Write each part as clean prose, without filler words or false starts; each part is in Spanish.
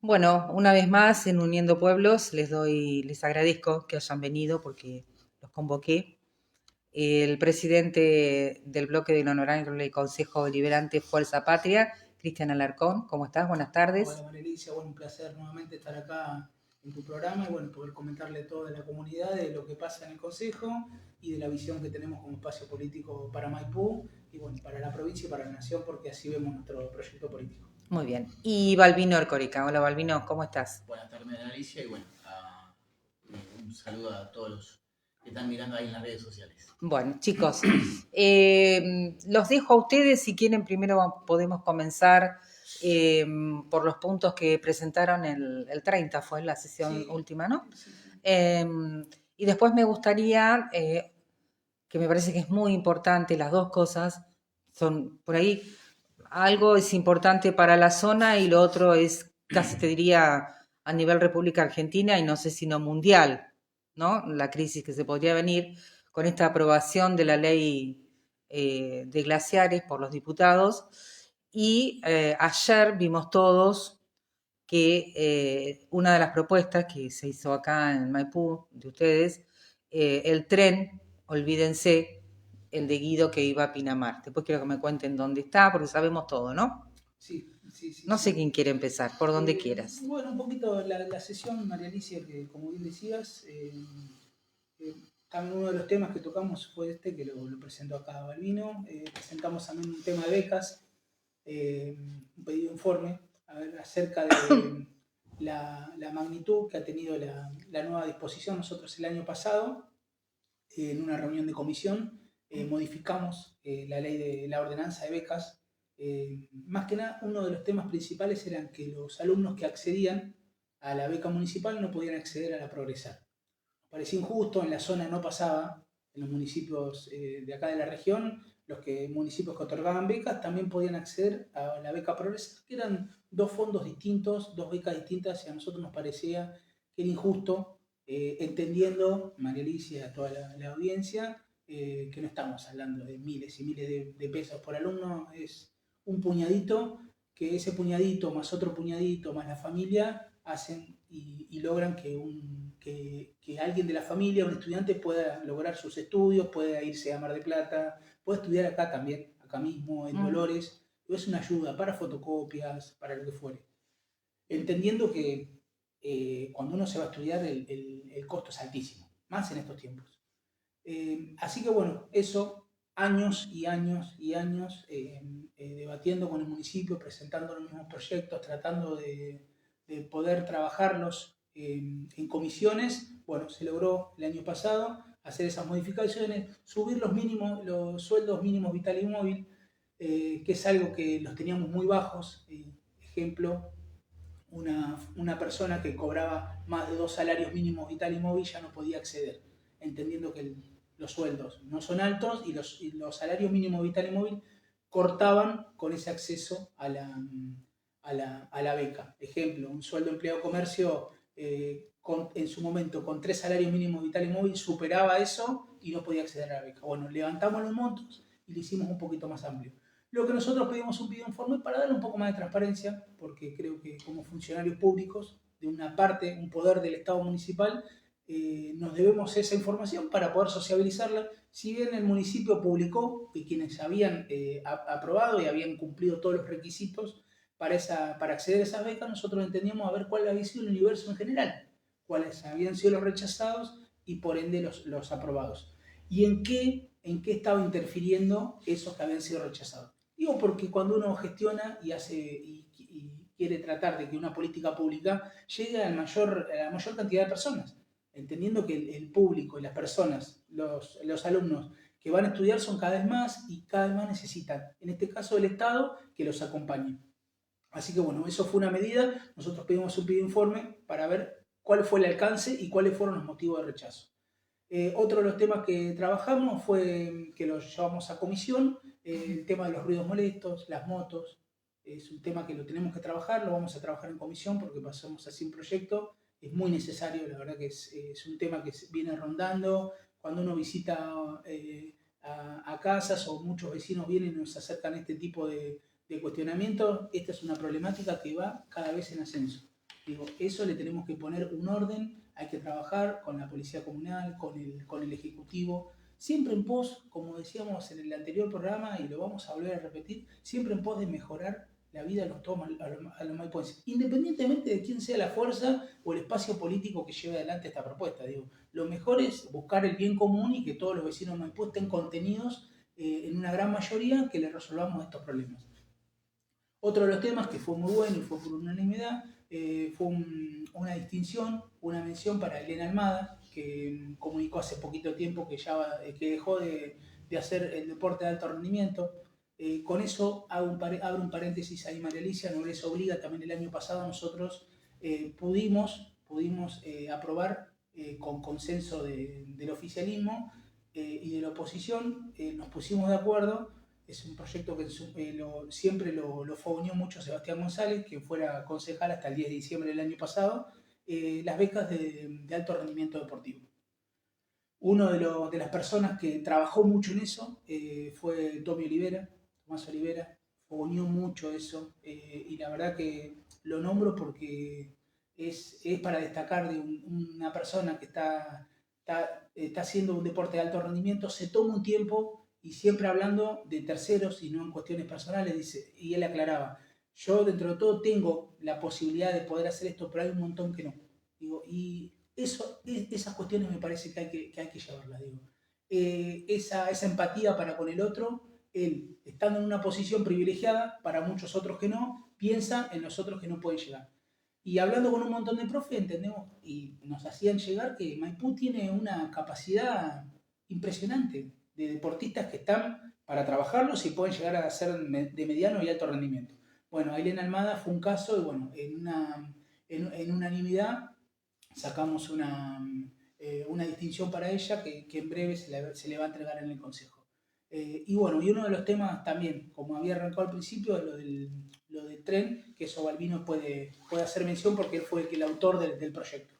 Bueno, una vez más en Uniendo Pueblos les agradezco que hayan venido porque los convoqué. El presidente del bloque del Honorable Consejo Deliberante Fuerza Patria, Cristian Alarcón, ¿cómo estás? Buenas Hola tardes. María Alicia, bueno, un placer nuevamente estar acá en tu programa y bueno, poder comentarle a toda la comunidad de lo que pasa en el Consejo y de la visión que tenemos como espacio político para Maipú y bueno, para la provincia y para la nación, porque así vemos nuestro proyecto político. Muy bien. Y Balbino Ercórica. Hola Balbino, ¿cómo estás? Buenas tardes, Alicia, y bueno, un saludo a todos los que están mirando ahí en las redes sociales. Bueno, chicos, los dejo a ustedes. Si quieren, primero podemos comenzar por los puntos que presentaron el 30, fue la sesión Sí, última, ¿no? sí, sí. Eh, y después me gustaría, que me parece que es muy importante, las dos cosas son por ahí, algo es importante para la zona y lo otro es, casi te diría, a nivel República Argentina y no sé si no mundial, ¿no? La crisis que se podría venir con esta aprobación de la ley de glaciares por los diputados. Y ayer vimos todos que una de las propuestas que se hizo acá en Maipú, de ustedes, el tren, olvídense, el de Guido que iba a Pinamar. Después quiero que me cuenten dónde está, porque sabemos todo, ¿no? Sí, sí, sí, No sé sí. quién quiere empezar, por donde quieras. Bueno, un poquito la sesión, María Alicia, que como bien decías, eh, también uno de los temas que tocamos fue este, que lo presentó acá Balbino. Presentamos también un tema de becas, un pedido de informe acerca de la magnitud que ha tenido la nueva disposición. Nosotros el año pasado, en una reunión de comisión, modificamos la ley de la ordenanza de becas. Más que nada, uno de los temas principales eran que los alumnos que accedían a la beca municipal no podían acceder a la Progresar. Nos parecía injusto, en la zona no pasaba, en los municipios de acá de la región, municipios que otorgaban becas también podían acceder a la beca Progresar, que eran dos fondos distintos, dos becas distintas, y a nosotros nos parecía que era injusto, entendiendo, María Alicia, a toda la audiencia, que no estamos hablando de miles y miles de pesos por alumno, es un puñadito, que ese puñadito más otro puñadito más la familia hacen y logran que alguien de la familia, un estudiante, pueda lograr sus estudios, pueda irse a Mar del Plata, pueda estudiar acá también, acá mismo, en Dolores. Es una ayuda para fotocopias, para lo que fuere. Entendiendo que cuando uno se va a estudiar el costo es altísimo, más en estos tiempos. Así que bueno, eso, años y años y años debatiendo con el municipio, presentando los mismos proyectos, tratando de poder trabajarlos en comisiones. Bueno, se logró el año pasado hacer esas modificaciones, subir los sueldos mínimos vital y móvil, que es algo que los teníamos muy bajos. Ejemplo, una persona que cobraba más de 2 salarios mínimos vital y móvil ya no podía acceder, entendiendo que los sueldos no son altos y los salarios mínimos vital y móvil cortaban con ese acceso a la beca. Ejemplo, un sueldo empleado de comercio en su momento con 3 salarios mínimos vital y móvil superaba eso y no podía acceder a la beca. Bueno, levantamos los montos y lo hicimos un poquito más amplio. Lo que nosotros pedimos un pedido informe para darle un poco más de transparencia, porque creo que como funcionarios públicos, de una parte, un poder del Estado municipal, nos debemos esa información para poder sociabilizarla. Si bien el municipio publicó que quienes habían aprobado y habían cumplido todos los requisitos para acceder a esas becas, nosotros entendíamos a ver cuál había sido el universo en general, cuáles habían sido los rechazados y por ende los aprobados. Y en qué estaba interfiriendo esos que habían sido rechazados. Digo porque cuando uno gestiona y quiere tratar de que una política pública llegue a la mayor cantidad de personas, entendiendo que el público y las personas, los alumnos que van a estudiar son cada vez más y cada vez más necesitan, en este caso el Estado, que los acompañe. Así que bueno, eso fue una medida. Nosotros pedimos un pedido de informe para ver cuál fue el alcance y cuáles fueron los motivos de rechazo. Otro de los temas que trabajamos fue que los llevamos a comisión, el tema de los ruidos molestos, las motos. Es un tema que lo tenemos que trabajar, lo vamos a trabajar en comisión porque pasamos así un proyecto. Es muy necesario, la verdad que es un tema que viene rondando. Cuando uno visita a casas o muchos vecinos vienen y nos acercan este tipo de cuestionamientos, esta es una problemática que va cada vez en ascenso. Digo, eso le tenemos que poner un orden, hay que trabajar con la policía comunal, con el ejecutivo, siempre en pos, como decíamos en el anterior programa, y lo vamos a volver a repetir, siempre en pos de mejorar la vida de los maipoenses, independientemente de quién sea la fuerza o el espacio político que lleve adelante esta propuesta. Digo, lo mejor es buscar el bien común y que todos los vecinos de Maipú estén contenidos en una gran mayoría, que les resolvamos estos problemas. Otro de los temas que fue muy bueno y fue por unanimidad fue una distinción, una mención para Elena Almada, que comunicó hace poquito tiempo que dejó de hacer el deporte de alto rendimiento. Con eso abro un paréntesis ahí, María Alicia, no les obliga, también el año pasado nosotros pudimos aprobar con consenso del oficialismo y de la oposición, nos pusimos de acuerdo. Es un proyecto que siempre lo fogoneó mucho Sebastián González, que fuera concejal hasta el 10 de diciembre del año pasado, las becas de alto rendimiento deportivo. Uno de las personas que trabajó mucho en eso fue Tomás Olivera, fogoneó mucho eso, y la verdad que lo nombro porque es para destacar de una persona que está haciendo un deporte de alto rendimiento, se toma un tiempo y siempre hablando de terceros y no en cuestiones personales, dice, y él aclaraba, yo dentro de todo tengo la posibilidad de poder hacer esto, pero hay un montón que no. Digo, y esas cuestiones me parece que hay que llevarlas. Digo. Esa empatía para con el otro, él, estando en una posición privilegiada, para muchos otros que no, piensa en los otros que no pueden llegar. Y hablando con un montón de profes, entendemos, y nos hacían llegar que Maipú tiene una capacidad impresionante de deportistas que están para trabajarlos y pueden llegar a ser de mediano y alto rendimiento. Bueno, Elena Almada fue un caso y bueno, en unanimidad sacamos una distinción para ella que en breve se le va a entregar en el Consejo. Y bueno, y uno de los temas también, como había arrancado al principio, es lo del tren, que eso Balbino puede hacer mención porque él fue el autor del proyecto.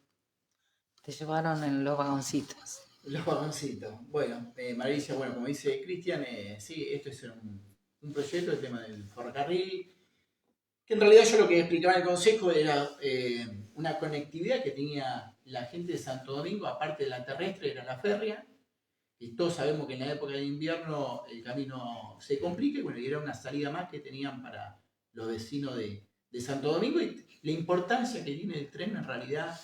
Te llevaron en los vagoncitos. Los vagoncitos. Bueno, Maravilla, bueno, como dice Cristian, sí, esto es un proyecto, el tema del ferrocarril, que en realidad yo lo que explicaba en el consejo era una conectividad que tenía la gente de Santo Domingo, aparte de la terrestre, era la férrea, y todos sabemos que en la época de invierno el camino se complica, y bueno, y era una salida más que tenían para los vecinos de Santo Domingo, y la importancia que tiene el tren en realidad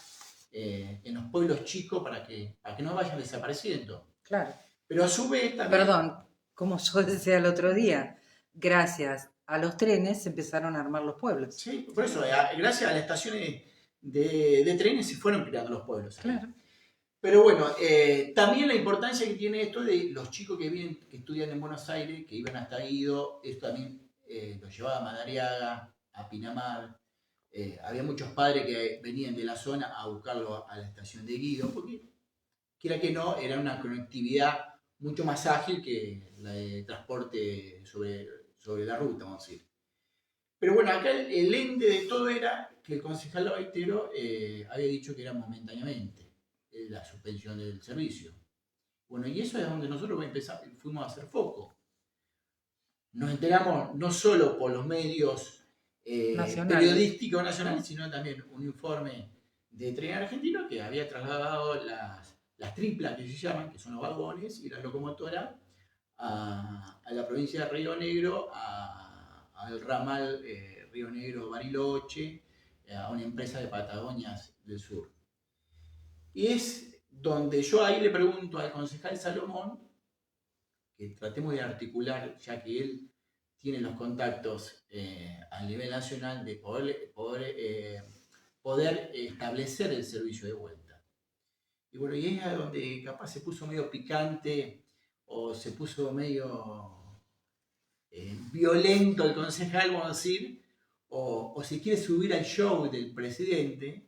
en los pueblos chicos para que no vayan desapareciendo. Claro. Pero a su vez también... Perdón, como yo decía el otro día, gracias a los trenes se empezaron a armar los pueblos. Sí, por eso, gracias a las estaciones de trenes se fueron creando los pueblos. Claro. Pero bueno, también la importancia que tiene esto de los chicos que estudian en Buenos Aires, que iban hasta Guido, esto también los llevaba a Madariaga, a Pinamar. Había muchos padres que venían de la zona a buscarlo a la estación de Guido, porque quiera que no, era una conectividad mucho más ágil que la de transporte sobre la ruta, vamos a decir. Pero bueno, acá el ente de todo era que el concejal Baitero había dicho que era momentáneamente la suspensión del servicio. Bueno, y eso es donde nosotros fuimos a hacer foco. Nos enteramos no solo por los medios periodísticos nacionales, sino también un informe de Tren Argentino que había trasladado las triplas que se llaman, que son los vagones y la locomotora, a la provincia de Río Negro, al ramal Río Negro-Bariloche, a una empresa de Patagonias del Sur. Y es donde yo ahí le pregunto al concejal Salomón, que tratemos de articular, ya que él tiene los contactos a nivel nacional, de poder establecer el servicio de vuelta. Y bueno, y es a donde capaz se puso medio picante o se puso medio violento el concejal, vamos a decir, o se quiere subir al show del presidente.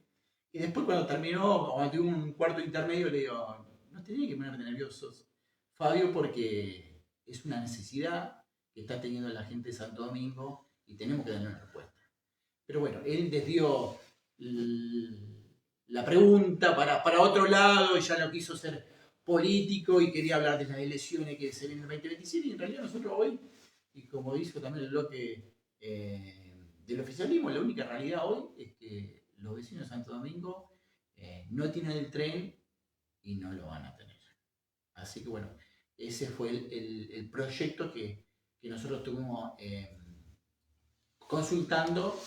Y después cuando terminó, cuando tuvo un cuarto intermedio, le digo, no tenía que ponerte nerviosos, Fabio, porque es una necesidad que está teniendo la gente de Santo Domingo y tenemos que darle una respuesta. Pero bueno, él desvió la pregunta para otro lado y ya no quiso ser político y quería hablar de las elecciones que se vienen en el 2027, y en realidad nosotros hoy, y como dijo también el bloque del oficialismo, la única realidad hoy es que los vecinos de Santo Domingo no tienen el tren y no lo van a tener. Así que bueno, ese fue el proyecto que nosotros estuvimos consultando.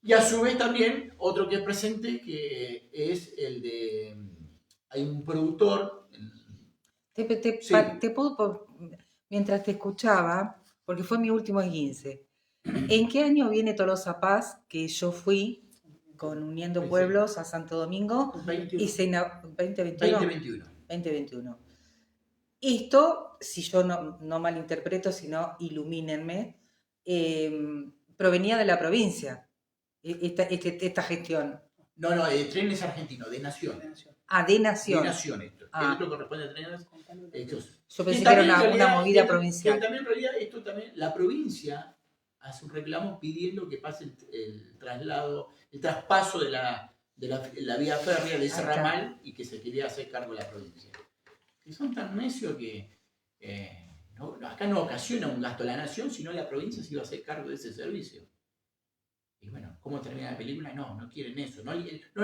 Y a su vez también otro que presente, que es el de... Hay un productor... Sí. Te puedo, mientras te escuchaba, porque fue mi último esguince. ¿En qué año viene Tolosa Paz? Que yo fui con Uniendo Sí, Pueblos a Santo Domingo 21. y se 2021. 2021. 2021. Esto, si yo no malinterpreto, sino ilumínenme, provenía de la provincia, esta gestión. No, el tren es argentino, de Nación. De Nación. De Nación esto. Esto corresponde a trenes hechos. Yo pensé que era una movida provincial. Que también en realidad esto también, la provincia hace un reclamo pidiendo que pase el traslado, el traspaso de la vía férrea de ese ramal y que se quería hacer cargo de la provincia. Que son tan necios que acá no ocasiona un gasto a la nación, sino la provincia se iba a hacer cargo de ese servicio. Y bueno, ¿cómo termina la película? No quieren eso, no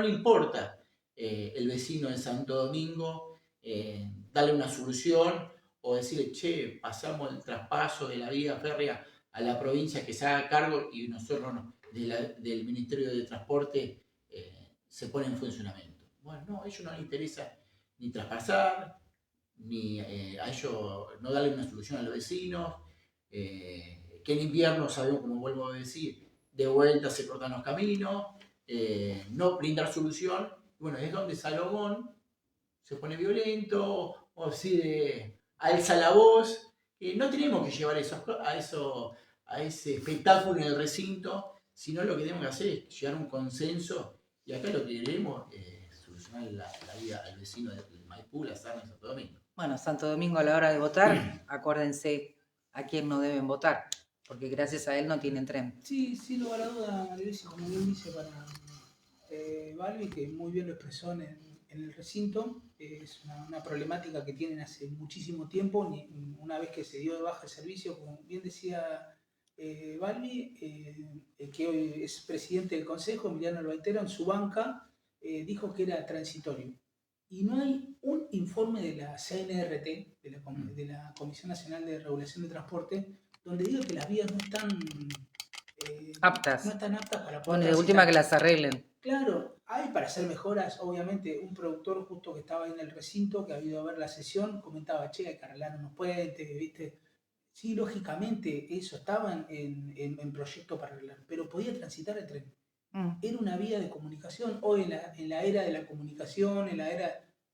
le importa el vecino de Santo Domingo darle una solución o decirle, che, pasamos el traspaso de la vía férrea a la provincia que se haga cargo y nosotros del Ministerio de Transporte se pone en funcionamiento. Bueno, no, a ellos no les interesa ni traspasar, ni a ellos no darle una solución a los vecinos, que en invierno sabemos, como vuelvo a decir, de vuelta se cortan los caminos, no brindar solución. Bueno, es donde Salomón se pone violento o decide, alza la voz. No tenemos que llevar a ese espectáculo en el recinto, sino lo que tenemos que hacer es llegar a un consenso. Y acá lo que queremos es solucionar la vida al vecino de Maipú, La Serna y Santo Domingo. Bueno, Santo Domingo, a la hora de votar, acuérdense a quién no deben votar, porque gracias a él no tienen tren. Sí, sin lugar a duda, Margarita, como bien dice para Balbi, que muy bien lo expresó en el recinto, es una problemática que tienen hace muchísimo tiempo, una vez que se dio de baja el servicio, como bien decía Balbi, que hoy es presidente del Consejo, Emiliano Albaitero, en su banca dijo que era transitorio. Y no hay un informe de la CNRT, de la Comisión Nacional de Regulación de Transporte, donde diga que las vías no están aptas. No están aptas para poder Bueno, de transitar. última que las arreglen. Claro, hay para hacer mejoras. Obviamente, un productor justo que estaba ahí en el recinto, que ha ido a ver la sesión, comentaba, che, hay que arreglar unos puentes, ¿viste? Sí, lógicamente, eso estaba en proyecto para arreglar, pero podía transitar el tren. Era una vía de comunicación. Hoy en la era de la comunicación,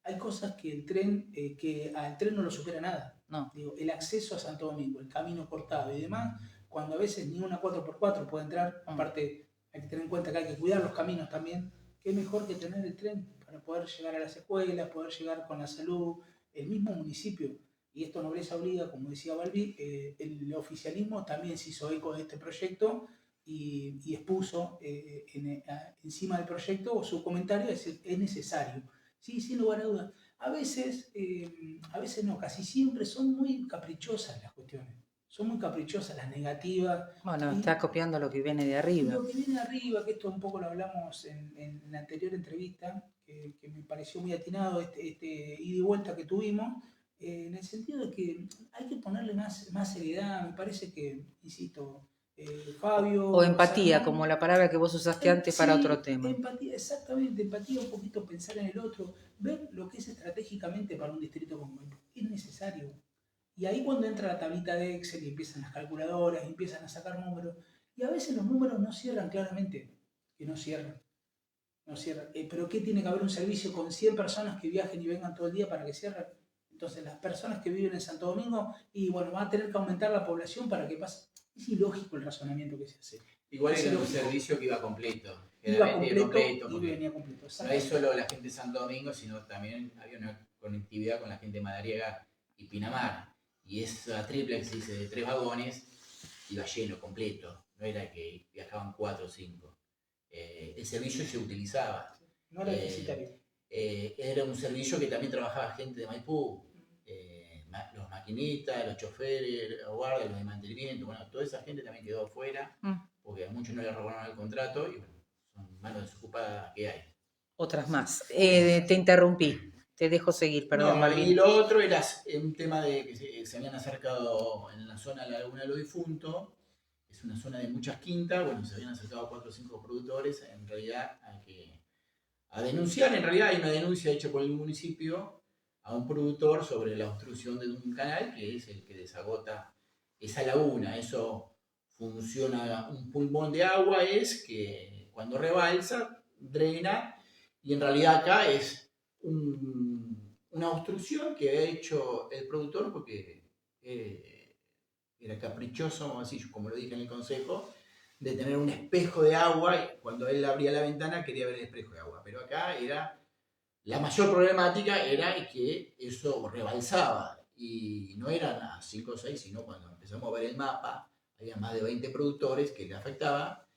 hay cosas que el tren, que al tren no lo supera nada. No. Digo, el acceso a Santo Domingo, el camino cortado y demás, cuando a veces ni una 4x4 puede entrar, aparte hay que tener en cuenta que hay que cuidar los caminos también, qué mejor que tener el tren para poder llegar a las escuelas, poder llegar con la salud, el mismo municipio. Y esto Nobleza Obliga, como decía Balbi, el oficialismo también se hizo eco de este proyecto y expuso encima del proyecto su comentario, es decir, es necesario. Sí, sin lugar a dudas. A veces no, casi siempre son muy caprichosas las cuestiones. Son muy caprichosas las negativas. Bueno, está copiando lo que viene de arriba. Lo que viene de arriba, que esto un poco lo hablamos en la anterior entrevista, que me pareció muy atinado este ida y vuelta que tuvimos, en el sentido de que hay que ponerle más seriedad. Me parece que, insisto, Fabio... O empatía, Salomón, como la palabra que vos usaste antes para otro tema. Empatía, exactamente, empatía, un poquito pensar en el otro, ver lo que es estratégicamente para un distrito como Maipú. Es necesario. Y ahí cuando entra la tablita de Excel y empiezan las calculadoras, empiezan a sacar números, y a veces los números no cierran claramente, que no cierran. Pero ¿qué tiene que haber un servicio con 100 personas que viajen y vengan todo el día para que cierren? Entonces las personas que viven en Santo Domingo, y bueno, van a tener que aumentar la población para que pase. Es ilógico el razonamiento que se hace. Igual era un servicio que iba completo. Iba completo y venía completo. No es solo la gente de Santo Domingo, sino también había una conectividad con la gente de Madariaga y Pinamar. Y esa triplex, dice, de 3 vagones, iba lleno, completo. No era que viajaban 4 o 5. El servicio se utilizaba. No era deficitario. Era un servicio que también trabajaba gente de Maipú. Los maquinistas, los choferes, los guardias, los de mantenimiento, bueno, toda esa gente también quedó afuera, porque a muchos no le robaron el contrato, y bueno, son mano desocupada que hay. Otras más. Te interrumpí. Te dejo seguir, perdón, No, y Malvina. lo otro era un tema de que se habían acercado en la zona de la Laguna de los Difuntos. Es una zona de muchas quintas. Bueno, se habían acercado 4 o 5 productores en realidad a denunciar. En realidad hay una denuncia hecha por el municipio a un productor sobre la obstrucción de un canal que es el que desagota esa laguna. Eso funciona, un pulmón de agua es que cuando rebalsa, drena, y en realidad acá es una obstrucción que ha hecho el productor porque era caprichoso, así como lo dije en el consejo, de tener un espejo de agua y cuando él abría la ventana quería ver el espejo de agua. Pero acá era la mayor problemática era que eso rebalsaba y no eran a 5 o 6, sino cuando empezamos a ver el mapa, había más de 20 productores que le afectaba,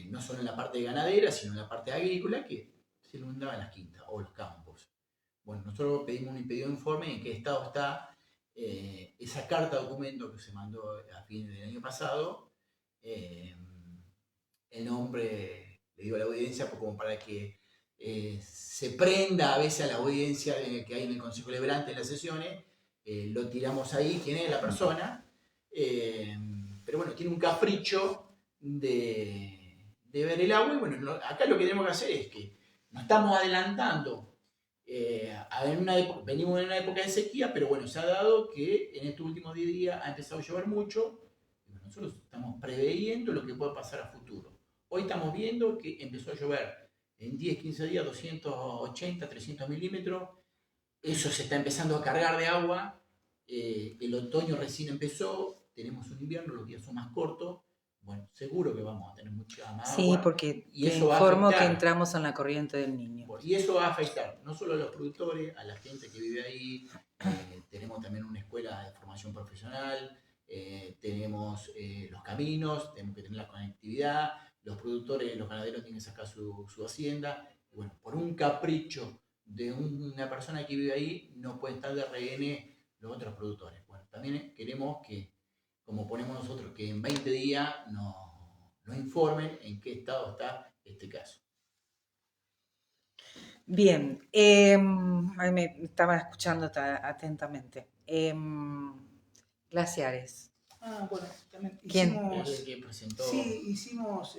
no solo en la parte ganadera, sino en la parte agrícola, que se inundaban las quintas o los campos. Bueno, nosotros pedimos un pedido de informe en qué estado está esa carta documento que se mandó a fines del año pasado. El nombre, le digo a la audiencia, como para que se prenda a veces a la audiencia que hay en el Consejo Deliberante en las sesiones, lo tiramos ahí, quién es la persona, pero bueno, tiene un capricho de ver el agua y bueno, acá lo que tenemos que hacer es que nos estamos adelantando. Venimos en una época de sequía, pero bueno, se ha dado que en estos últimos 10 días ha empezado a llover mucho y bueno, nosotros estamos preveyendo lo que puede pasar a futuro. Hoy estamos viendo que empezó a llover en 10, 15 días 280, 300 milímetros. Eso se está empezando a cargar de agua. El otoño recién empezó. Tenemos un invierno, los días son más cortos. Bueno, seguro que vamos a tener mucha más agua. Sí, porque y te eso informo va a que afectar. entramos en la corriente del Niño. Y eso va a afectar no solo a los productores, a la gente que vive ahí. Tenemos también una escuela de formación profesional. Tenemos los caminos, tenemos que tener la conectividad. Los productores, los ganaderos tienen que sacar su hacienda. Y bueno, por un capricho de una persona que vive ahí, no pueden estar de rehén los otros productores. Bueno, también queremos que, como ponemos nosotros, que en 20 días nos informen en qué estado está este caso. Bien, ahí me estaba escuchando atentamente. Glaciares. Bueno, también ¿Quién? hicimos... El que presentó... Sí, hicimos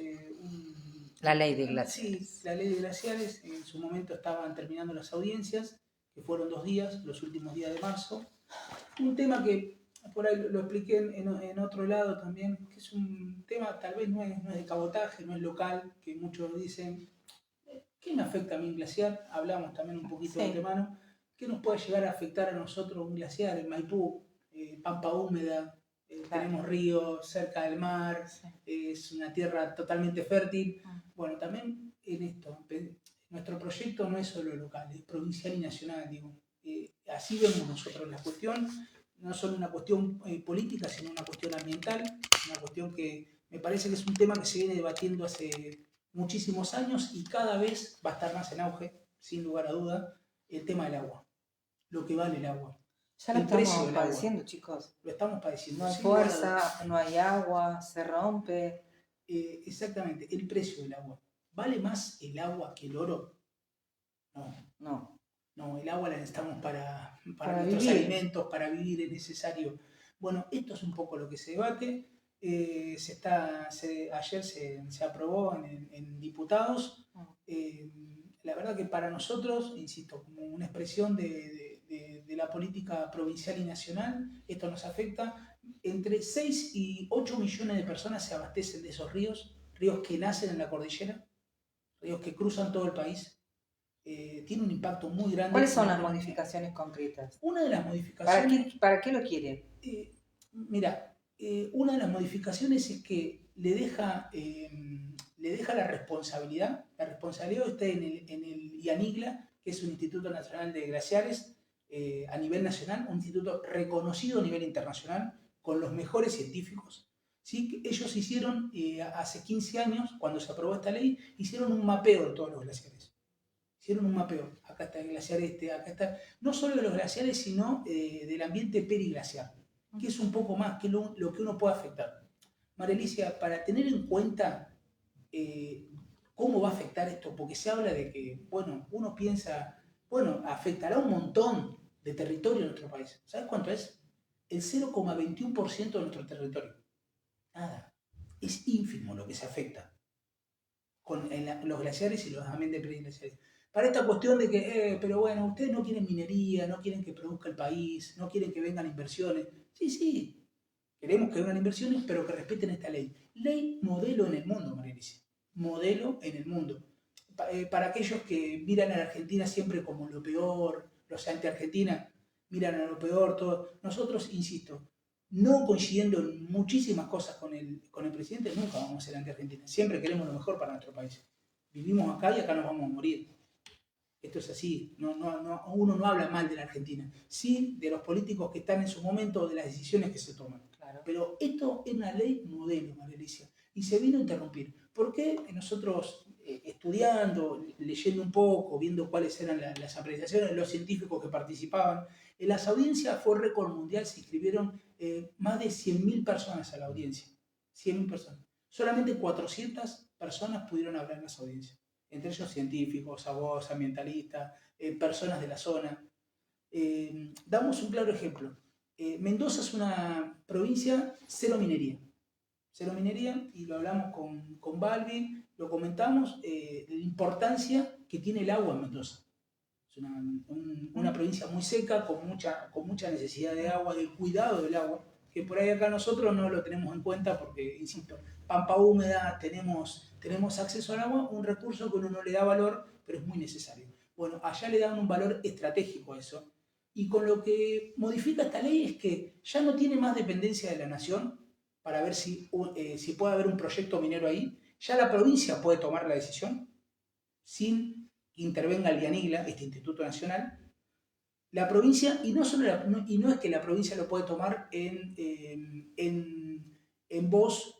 La ley de glaciares. Sí, la ley de glaciares. En su momento estaban terminando las audiencias, que fueron 2 días, los últimos días de marzo. Un tema que por ahí lo expliqué en otro lado también, que es un tema tal vez no es de cabotaje, no es local, que muchos dicen, ¿qué me afecta a mí un glaciar? Hablamos también un poquito de antemano. ¿Qué nos puede llegar a afectar a nosotros un glaciar? En Maipú, pampa húmeda, tenemos ríos cerca del mar, es una tierra totalmente fértil. Bueno, también en esto, nuestro proyecto no es solo local, es provincial y nacional, digo. Así vemos nosotros la cuestión, no solo una cuestión política, sino una cuestión ambiental, una cuestión que me parece que es un tema que se viene debatiendo hace muchísimos años y cada vez va a estar más en auge, sin lugar a duda, el tema del agua, lo que vale el agua. Ya lo El precio estamos del padeciendo, agua. chicos. Lo estamos padeciendo. No hay sin lugar a fuerza, dudas. no hay agua, se rompe. Exactamente, el precio del agua. ¿Vale más el agua que el oro? No. No, el agua la necesitamos para nuestros vivir. alimentos, para vivir es necesario. Bueno, esto es un poco lo que se debate. Ayer se aprobó en diputados. La verdad que para nosotros, insisto, como una expresión de la política provincial y nacional, esto nos afecta. Entre 6 y 8 millones de personas se abastecen de esos ríos que nacen en la cordillera, ríos que cruzan todo el país. Tiene un impacto muy grande. ¿Cuáles son las modificaciones concretas? Una de las modificaciones... ¿Para qué lo quiere? Mira, una de las modificaciones es que le deja la responsabilidad está en el IANIGLA, que es un Instituto Nacional de Glaciares a nivel nacional, un instituto reconocido a nivel internacional, con los mejores científicos. ¿Sí? Ellos hicieron, hace 15 años, cuando se aprobó esta ley, hicieron un mapeo de todos los glaciares. Hicieron un mapeo. Acá está el glaciar acá está, no solo de los glaciares, sino del ambiente periglaciar, que es un poco más que lo que uno puede afectar. María Alicia, para tener en cuenta ¿Cómo va a afectar esto? Porque se habla de que, bueno, uno piensa, bueno, afectará un montón de territorio en nuestro país. ¿Sabes cuánto es? El 0,21% de nuestro territorio. Nada. Es ínfimo lo que se afecta con los glaciares y los ambientes preglaciares. Para esta cuestión de que, pero bueno, ustedes no quieren minería, no quieren que produzca el país, no quieren que vengan inversiones. Sí, sí, queremos que vengan inversiones, pero que respeten esta ley. Ley modelo en el mundo, María Alicia. Modelo en el mundo. Para aquellos que miran a la Argentina siempre como lo peor, los anti-Argentina miran a lo peor, todo. Nosotros, insisto, no coincidiendo en muchísimas cosas con el presidente, nunca vamos a ser anti-Argentina. Siempre queremos lo mejor para nuestro país. Vivimos acá y acá nos vamos a morir. Esto es así, uno no habla mal de la Argentina, sí de los políticos que están en su momento o de las decisiones que se toman. Claro. Pero esto es una ley modelo, María Alicia, y se vino a interrumpir. ¿Por qué nosotros, estudiando, leyendo un poco, viendo cuáles eran las apreciaciones de los científicos que participaban, en las audiencias fue récord mundial, se inscribieron más de 100.000 personas a la audiencia, 100.000 personas. Solamente 400 personas pudieron hablar en las audiencias, entre ellos científicos, abogados, ambientalistas, personas de la zona. Damos un claro ejemplo. Mendoza es una provincia cero minería, y lo hablamos con Balbi, lo comentamos, la importancia que tiene el agua en Mendoza. Es una provincia muy seca, con mucha necesidad de agua, del cuidado del agua, que por ahí acá nosotros no lo tenemos en cuenta porque, insisto, pampa húmeda, tenemos acceso al agua, un recurso que uno no le da valor, pero es muy necesario. Bueno, allá le dan un valor estratégico a eso. Y con lo que modifica esta ley es que ya no tiene más dependencia de la nación para ver si puede haber un proyecto minero ahí. Ya la provincia puede tomar la decisión sin que intervenga el IANIGLA, este Instituto Nacional. La provincia, y no es que la provincia lo puede tomar en voz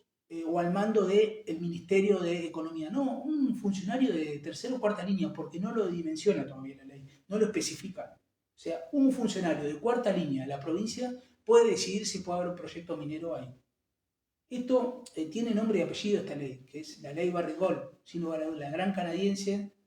o al mando del Ministerio de Economía. No, un funcionario de tercera o cuarta línea, porque no lo dimensiona todavía la ley, no lo especifica. O sea, un funcionario de cuarta línea de la provincia puede decidir si puede haber un proyecto minero ahí. Esto tiene nombre y apellido esta ley, que es la ley Barrick-Gold, sin lugar a dudas, la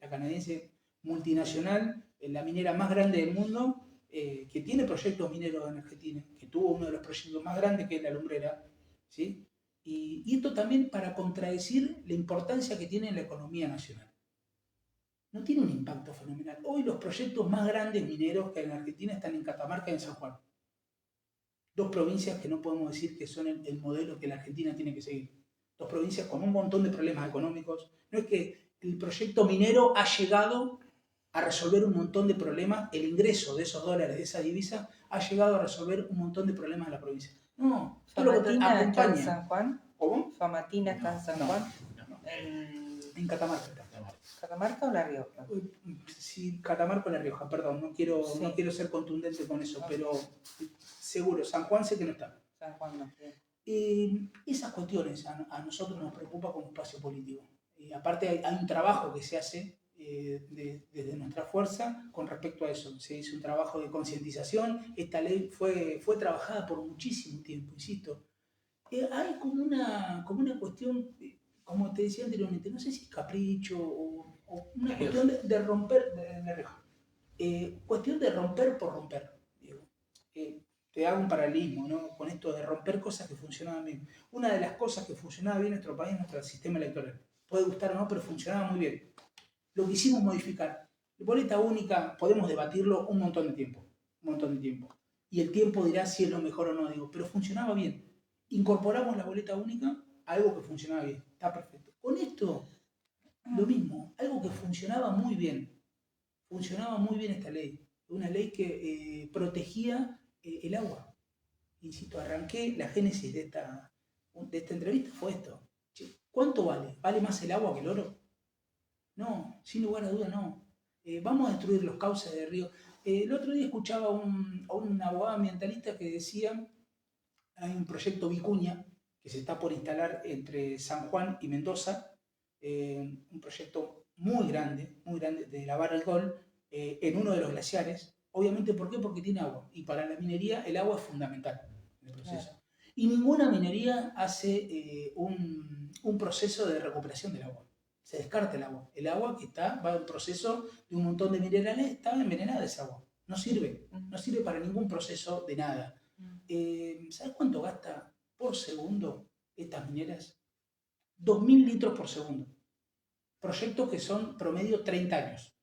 canadiense multinacional, la minera más grande del mundo, que tiene proyectos mineros en Argentina, que tuvo uno de los proyectos más grandes que es la Lumbrera, ¿sí? Y esto también para contradecir la importancia que tiene en la economía nacional. No tiene un impacto fenomenal. Hoy los proyectos más grandes mineros que hay en Argentina están en Catamarca y en San Juan. Dos provincias que no podemos decir que son el modelo que la Argentina tiene que seguir. Dos provincias con un montón de problemas económicos. No es que el proyecto minero ha llegado a resolver un montón de problemas, el ingreso de esos dólares, de esa divisa, ha llegado a resolver un montón de problemas en la provincia. No, todo lo que ¿Famatina está en acompaña. San Juan? ¿Cómo? ¿Famatina está en San Juan? No. En Catamarca. ¿Catamarca o La Rioja? Sí, Catamarca o La Rioja, perdón, no quiero ser contundente con eso, pero seguro, San Juan sé que no está. San Juan no. Esas cuestiones a nosotros nos preocupa como espacio político. Aparte hay un trabajo que se hace desde nuestra fuerza con respecto a eso. Se hizo un trabajo de concientización, esta ley fue trabajada por muchísimo tiempo, insisto. Hay como una cuestión, como te decía anteriormente, no sé si es capricho o una cuestión de romper, cuestión de romper por romper. Digo. Te hago un paralelismo, ¿no? Con esto de romper cosas que funcionaban bien. Una de las cosas que funcionaba bien en nuestro país es nuestro sistema electoral. Puede gustar o no, pero funcionaba muy bien. Lo que hicimos modificar. La boleta única podemos debatirlo un montón de tiempo. Y el tiempo dirá si es lo mejor o no, digo, pero funcionaba bien. Incorporamos la boleta única a algo que funcionaba bien. Está perfecto. Con esto, lo mismo. Algo que funcionaba muy bien. Funcionaba muy bien esta ley. Una ley que protegía el agua. Insisto, arranqué la génesis de esta entrevista fue esto. ¿Cuánto vale? ¿Vale más el agua que el oro? No, sin lugar a duda no. Vamos a destruir los cauces de río. El otro día escuchaba a un abogado ambientalista que decía, hay un proyecto Vicuña que se está por instalar entre San Juan y Mendoza, un proyecto muy grande de la Barrick-Gold, en uno de los glaciares. Obviamente, ¿por qué? Porque tiene agua. Y para la minería el agua es fundamental en el proceso. Claro. Y ninguna minería hace un proceso de recuperación del agua. se descarta el agua. El agua que va en proceso de un montón de minerales, está envenenada esa agua. No sirve para ningún proceso de nada. ¿Sabes cuánto gasta por segundo estas mineras? 2.000 litros por segundo. Proyectos que son promedio 30 años.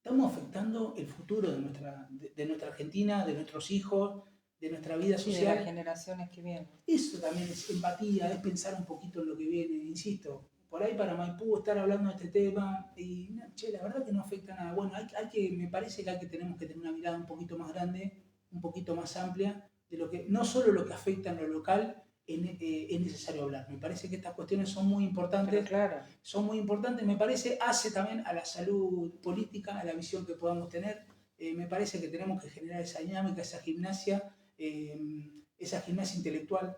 Estamos afectando el futuro de nuestra Argentina, de nuestros hijos, de nuestra vida social. Y de las generaciones que vienen. Eso también es empatía, es pensar un poquito en lo que viene, insisto. Por ahí para Maipú estar hablando de este tema y, la verdad que no afecta nada. Bueno, me parece que tenemos que tener una mirada un poquito más grande, un poquito más amplia, de lo que, no solo lo que afecta en lo local, es necesario hablar. Me parece que estas cuestiones son muy importantes. Pero claro. Son muy importantes, me parece, hace también a la salud política, a la visión que podamos tener. Me parece que tenemos que generar esa dinámica, esa gimnasia intelectual,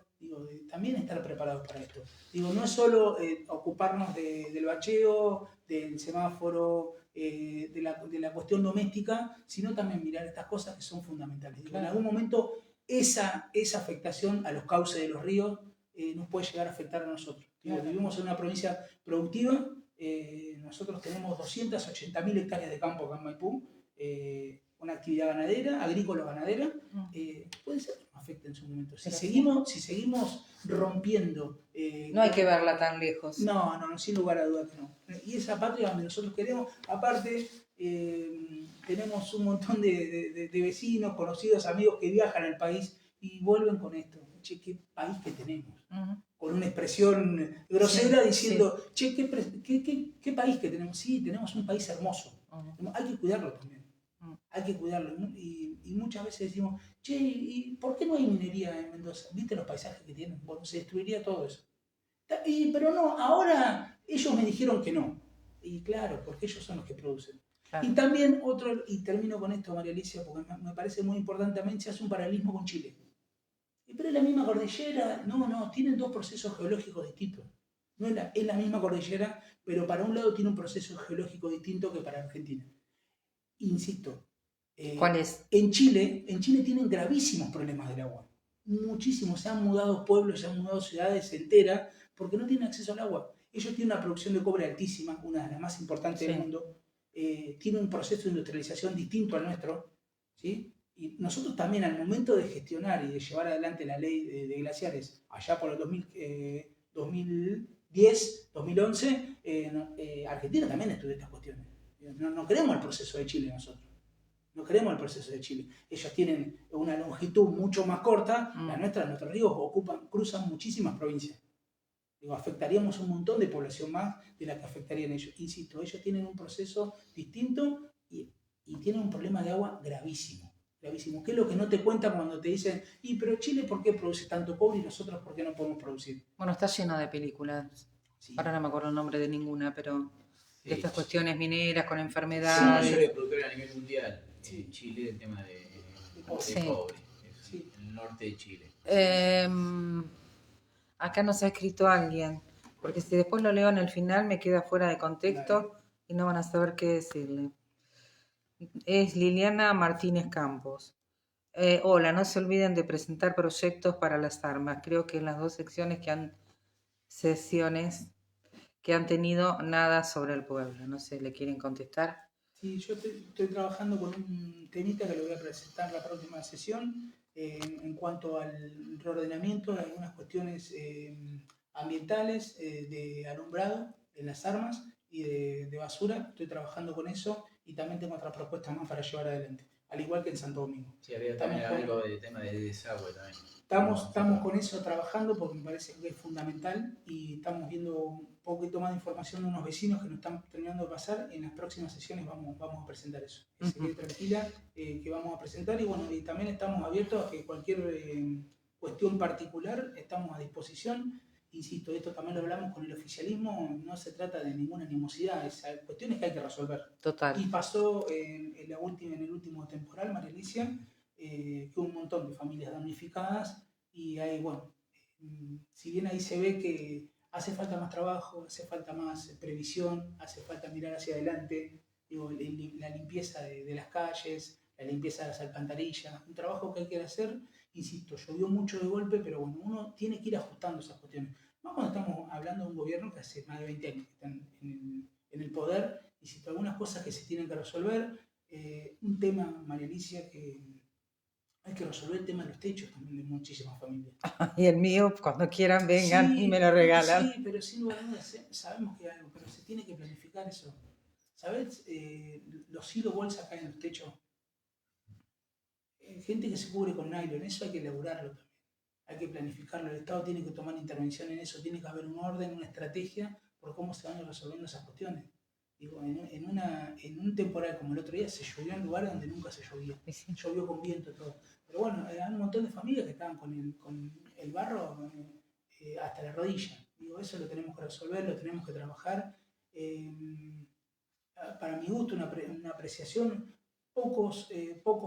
también estar preparados para esto. No es solo ocuparnos del bacheo, del semáforo, de la cuestión doméstica, sino también mirar estas cosas que son fundamentales. Claro. En algún momento esa afectación a los cauces de los ríos nos puede llegar a afectar a nosotros. Claro. Vivimos en una provincia productiva, nosotros tenemos 280.000 hectáreas de campo acá en Maipú, una actividad ganadera, agrícola-ganadera, puede ser que nos afecte en su momento. Si seguimos rompiendo... no hay que verla tan lejos. No, sin lugar a dudas que no. Y esa patria donde nosotros queremos, aparte, tenemos un montón de vecinos, conocidos, amigos que viajan al país y vuelven con esto. Che, qué país que tenemos. Con una expresión grosera diciendo, che, qué país que tenemos. Sí, tenemos un país hermoso. Hay que cuidarlo también. Hay que cuidarlo. Y muchas veces decimos, che, ¿y por qué no hay minería en Mendoza? ¿Viste los paisajes que tienen? Bueno, se destruiría todo eso. Pero no, ahora ellos me dijeron que no. Y claro, porque ellos son los que producen. Claro. Y también y termino con esto, María Alicia, porque me parece muy importante, también se hace un paralelismo con Chile. Pero es la misma cordillera. No, tienen dos procesos geológicos distintos. No es la misma cordillera, pero para un lado tiene un proceso geológico distinto que para Argentina. Insisto. ¿Cuál es? En Chile tienen gravísimos problemas del agua. Muchísimos. Se han mudado pueblos, se han mudado ciudades enteras porque no tienen acceso al agua. Ellos tienen una producción de cobre altísima, una de las más importantes del mundo. Tienen un proceso de industrialización distinto al nuestro. ¿Sí? Y nosotros también, al momento de gestionar y de llevar adelante la ley de glaciares, allá por el 2010, 2011, Argentina también estudió estas cuestiones. No queremos el proceso de Chile nosotros. No queremos el proceso de Chile. Ellos tienen una longitud mucho más corta. Nuestros ríos cruzan muchísimas provincias. Afectaríamos un montón de población más de la que afectarían ellos. Insisto, ellos tienen un proceso distinto y tienen un problema de agua gravísimo. Gravísimo. ¿Qué es lo que no te cuentan cuando te dicen, pero Chile por qué produce tanto cobre y nosotros por qué no podemos producir? Bueno, está lleno de películas. Sí. Ahora no me acuerdo el nombre de ninguna, pero de estas cuestiones mineras con enfermedades. Sí, no productor a nivel mundial. Sí. Chile, el tema de cobre. Sí. El norte de Chile. Acá nos ha escrito alguien, porque si después lo leo en el final me queda fuera de contexto y no van a saber qué decirle. Es Liliana Martínez Campos. Hola, no se olviden de presentar proyectos para las armas. Creo que en las dos sesiones que han tenido nada sobre el pueblo. No sé, ¿le quieren contestar? Sí, yo estoy trabajando con un temita que lo voy a presentar en la próxima sesión en cuanto al reordenamiento de algunas cuestiones ambientales, de alumbrado en las armas y de basura. Estoy trabajando con eso y también tengo otras propuestas más para llevar adelante, al igual que en Santo Domingo. Sí, había también algo de tema de desagüe también. Estamos con eso trabajando porque me parece que es fundamental y estamos viendo un poquito más de información de unos vecinos que nos están terminando de pasar. En las próximas sesiones vamos a presentar eso. Se quede tranquila que vamos a presentar y bueno, y también estamos abiertos a que cualquier cuestión particular estamos a disposición. Insisto, esto también lo hablamos con el oficialismo, no se trata de ninguna animosidad, es cuestiones que hay que resolver. Total. Y pasó en el último temporal, María Alicia, que hubo un montón de familias damnificadas y ahí, bueno, si bien ahí se ve que hace falta más trabajo, hace falta más previsión, hace falta mirar hacia adelante, la limpieza de las calles, la limpieza de las alcantarillas, un trabajo que hay que hacer, insisto, llovió mucho de golpe, pero bueno, uno tiene que ir ajustando esas cuestiones. Más cuando estamos hablando de un gobierno que hace más de 20 años que están en el poder, y si algunas cosas que se tienen que resolver. Un tema, María Alicia, que hay que resolver el tema de los techos también de muchísimas familias. Y el mío, cuando quieran, vengan y Sí, me lo regalan. sí, pero sin lugar a dudas, sabemos que hay algo, pero se tiene que planificar eso. ¿Sabes? Los hilos bolsa caen en los techos. Gente que se cubre con nylon, eso hay que elaborarlo también. Hay que planificarlo. El Estado tiene que tomar intervención en eso, tiene que haber un orden, una estrategia por cómo se van resolviendo esas cuestiones. Digo, en un temporal como el otro día se llovió en lugares donde nunca se llovía. Sí. Llovió con viento, todo. Pero bueno, hay un montón de familias que estaban con el barro hasta la rodilla. Digo, eso lo tenemos que resolver, lo tenemos que trabajar. Para mi gusto, una apreciación, pocos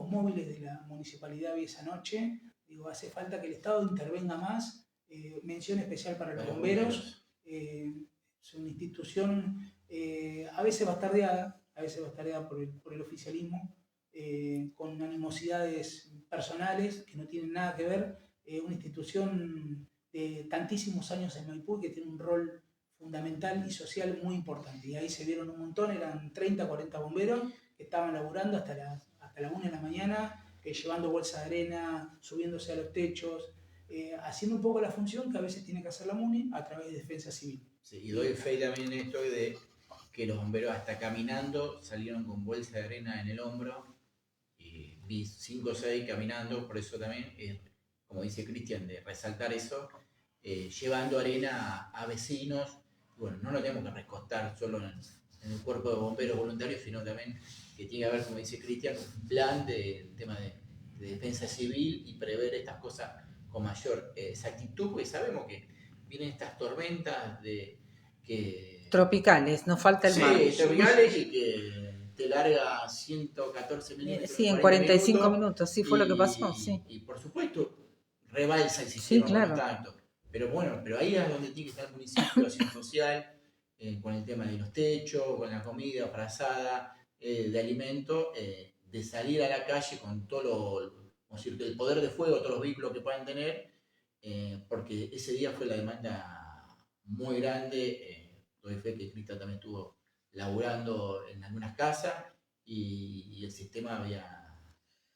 móviles de la municipalidad vi esa noche. Digo, hace falta que el Estado intervenga más. Mención especial para los bomberos. Es una institución a veces bastardeada, por el oficialismo, con animosidades personales que no tienen nada que ver. Una institución de tantísimos años en Maipú que tiene un rol fundamental y social muy importante. Y ahí se vieron un montón, eran 30, 40 bomberos que estaban laburando hasta la 1 de la mañana, llevando bolsa de arena, subiéndose a los techos, haciendo un poco la función que a veces tiene que hacer la MUNI a través de defensa civil. Sí, y doy fe también en esto de que los bomberos hasta caminando salieron con bolsa de arena en el hombro, y vi 5 o 6 caminando, por eso también, como dice Cristian, de resaltar eso, llevando arena a vecinos. Bueno, no lo tenemos que recostar solo en el cuerpo de bomberos voluntarios, sino también que tiene que haber, como dice Cristian, un plan de tema de defensa civil y prever estas cosas con mayor exactitud, porque sabemos que vienen estas tormentas Tropicales, nos falta el mar. Sí, tropicales, y que te larga 114 milímetros. Sí, en 45 minutos, sí fue lo que pasó, sí. Y por supuesto, rebalsa el Sí, sistema claro. con tanto. Pero bueno, pero ahí es donde tiene que estar el municipio, la acción social, con el tema de los techos, con la comida frazada, de alimento, de salir a la calle con todo el poder de fuego, todos los vehículos que puedan tener, porque ese día fue la demanda muy grande. Doy fe que Cristian también estuvo laburando en algunas casas y el sistema había,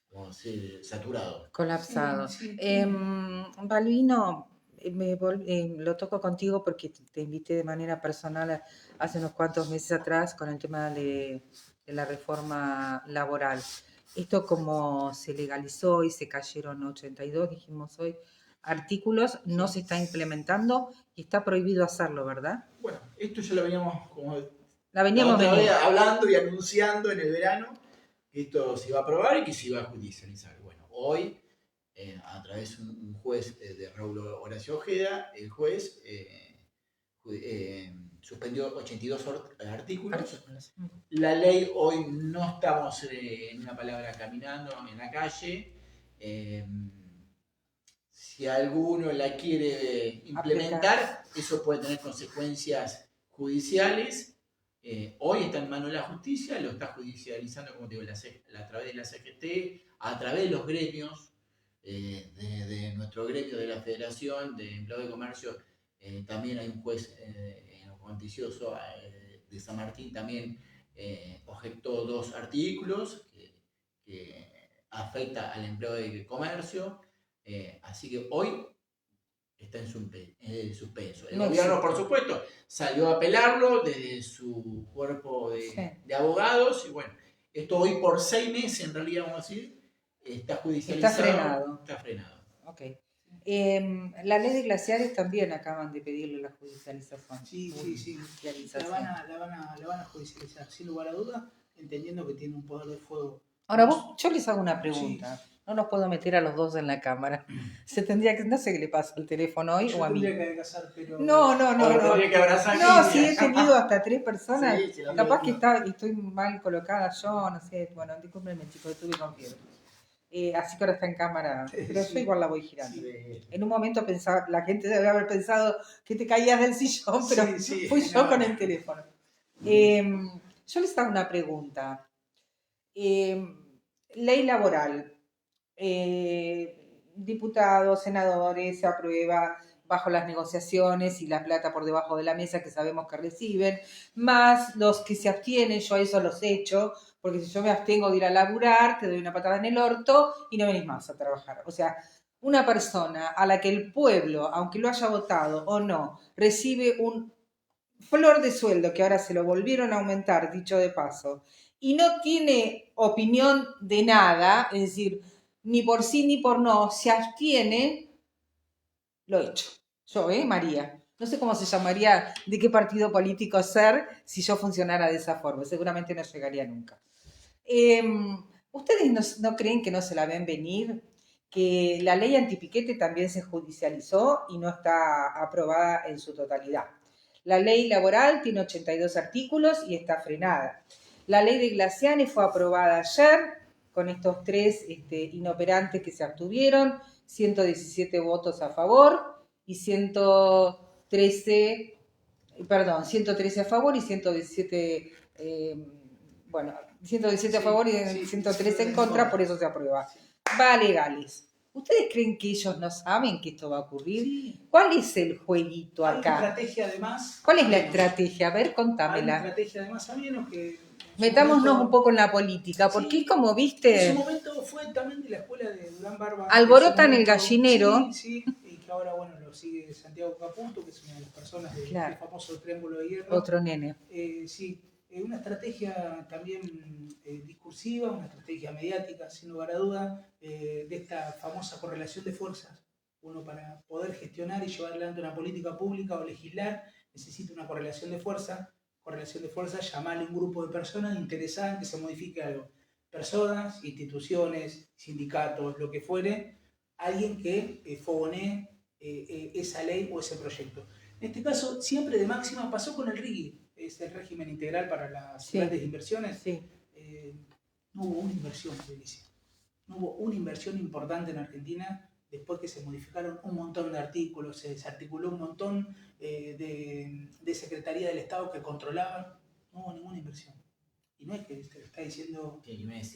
como decir, saturado. Colapsado. Sí, Balbino, lo toco contigo porque te invité de manera personal hace unos cuantos meses atrás con el tema de la reforma laboral. Esto como se legalizó y se cayeron 82, dijimos hoy, artículos, no se está implementando y está prohibido hacerlo, ¿verdad? Bueno, esto ya lo veníamos hablando y anunciando en el verano, que esto se iba a aprobar y que se iba a judicializar. Bueno, hoy, a través de un juez de Raúl Horacio Ojeda, el juez suspendió 82 artículos. La ley hoy no estamos, en una palabra, caminando en la calle. Si alguno la quiere implementar, eso puede tener consecuencias judiciales. Hoy está en manos de la justicia, lo está judicializando, como te digo, a través de la CGT, a través de los gremios, de nuestro gremio de la Federación de Empleados de Comercio. También hay un juez contencioso de San Martín, también objetó 2 artículos que afecta al empleo de comercio. Así que hoy está en suspenso. El gobierno, por supuesto, salió a apelarlo desde su cuerpo de abogados. Y bueno, esto hoy por 6 meses, en realidad, vamos a decir, está judicializado. Está frenado. Ok. La ley de glaciares también acaban de pedirle la judicialización. Sí. La van a judicializar, sin lugar a dudas, entendiendo que tiene un poder de fuego. Ahora, yo les hago una pregunta. Sí. No los puedo meter a los dos en la cámara. Se tendría que, no sé qué le pasa al teléfono hoy o a mí. Tendría que adelgazar, pero... No. Tendría que abrazar. No, si he tenido hasta 3 personas, sí, capaz que estoy mal colocada yo, no sé. Bueno, discúlpenme, chicos, estuve con fiebre. Así que ahora está en cámara, pero yo igual la voy girando. Sí. En un momento pensaba, la gente debe haber pensado que te caías del sillón, pero fui yo con el teléfono. Yo les hago una pregunta. Ley laboral. Diputados, senadores, se aprueba, bajo las negociaciones y la plata por debajo de la mesa que sabemos que reciben, más los que se abstienen, yo a eso los echo, porque si yo me abstengo de ir a laburar, te doy una patada en el orto y no venís más a trabajar. O sea, una persona a la que el pueblo, aunque lo haya votado o no, recibe un flor de sueldo, que ahora se lo volvieron a aumentar, dicho de paso, y no tiene opinión de nada, es decir, ni por sí ni por no, se abstiene, lo he hecho. Yo, María. No sé cómo se llamaría, de qué partido político ser si yo funcionara de esa forma. Seguramente no llegaría nunca. ¿Ustedes no creen que no se la ven venir? Que la ley antipiquete también se judicializó y no está aprobada en su totalidad. La ley laboral tiene 82 artículos y está frenada. La ley de Glacianes fue aprobada ayer con estos 3 inoperantes que se abstuvieron, 117 votos a favor y 113 a favor y 117, 117 a favor y 113 en contra, por eso se aprueba. Va a legales. ¿Ustedes creen que ellos no saben que esto va a ocurrir? Sí. ¿Cuál es el jueguito Hay acá? una estrategia además. ¿Cuál es la estrategia? A ver, contámela. Hay una estrategia además, a menos que... Metámonos un poco en la política, porque sí, es como, viste... En su momento fue también de la escuela de Durán Barba. Alborotan el gallinero. Sí, y que ahora, bueno, lo sigue Santiago Caputo, que es una de las personas del famoso Triángulo de Hierro. Otro nene. Sí, una estrategia también discursiva, una estrategia mediática, sin lugar a duda, de esta famosa correlación de fuerzas. Uno, para poder gestionar y llevar adelante una política pública o legislar, necesita una correlación de fuerza. Correlación de fuerza, llamarle un grupo de personas interesadas en que se modifique algo. Personas, instituciones, sindicatos, lo que fuere, alguien que fogonee esa ley o ese proyecto. En este caso, siempre de máxima, pasó con el RIGI, es el régimen integral para las grandes inversiones. Sí. No hubo una inversión, Felicia. No hubo una inversión importante en Argentina después que se modificaron un montón de artículos, se desarticuló un montón de Secretaría del Estado que controlaban. No hubo ninguna inversión. Y no es que te está diciendo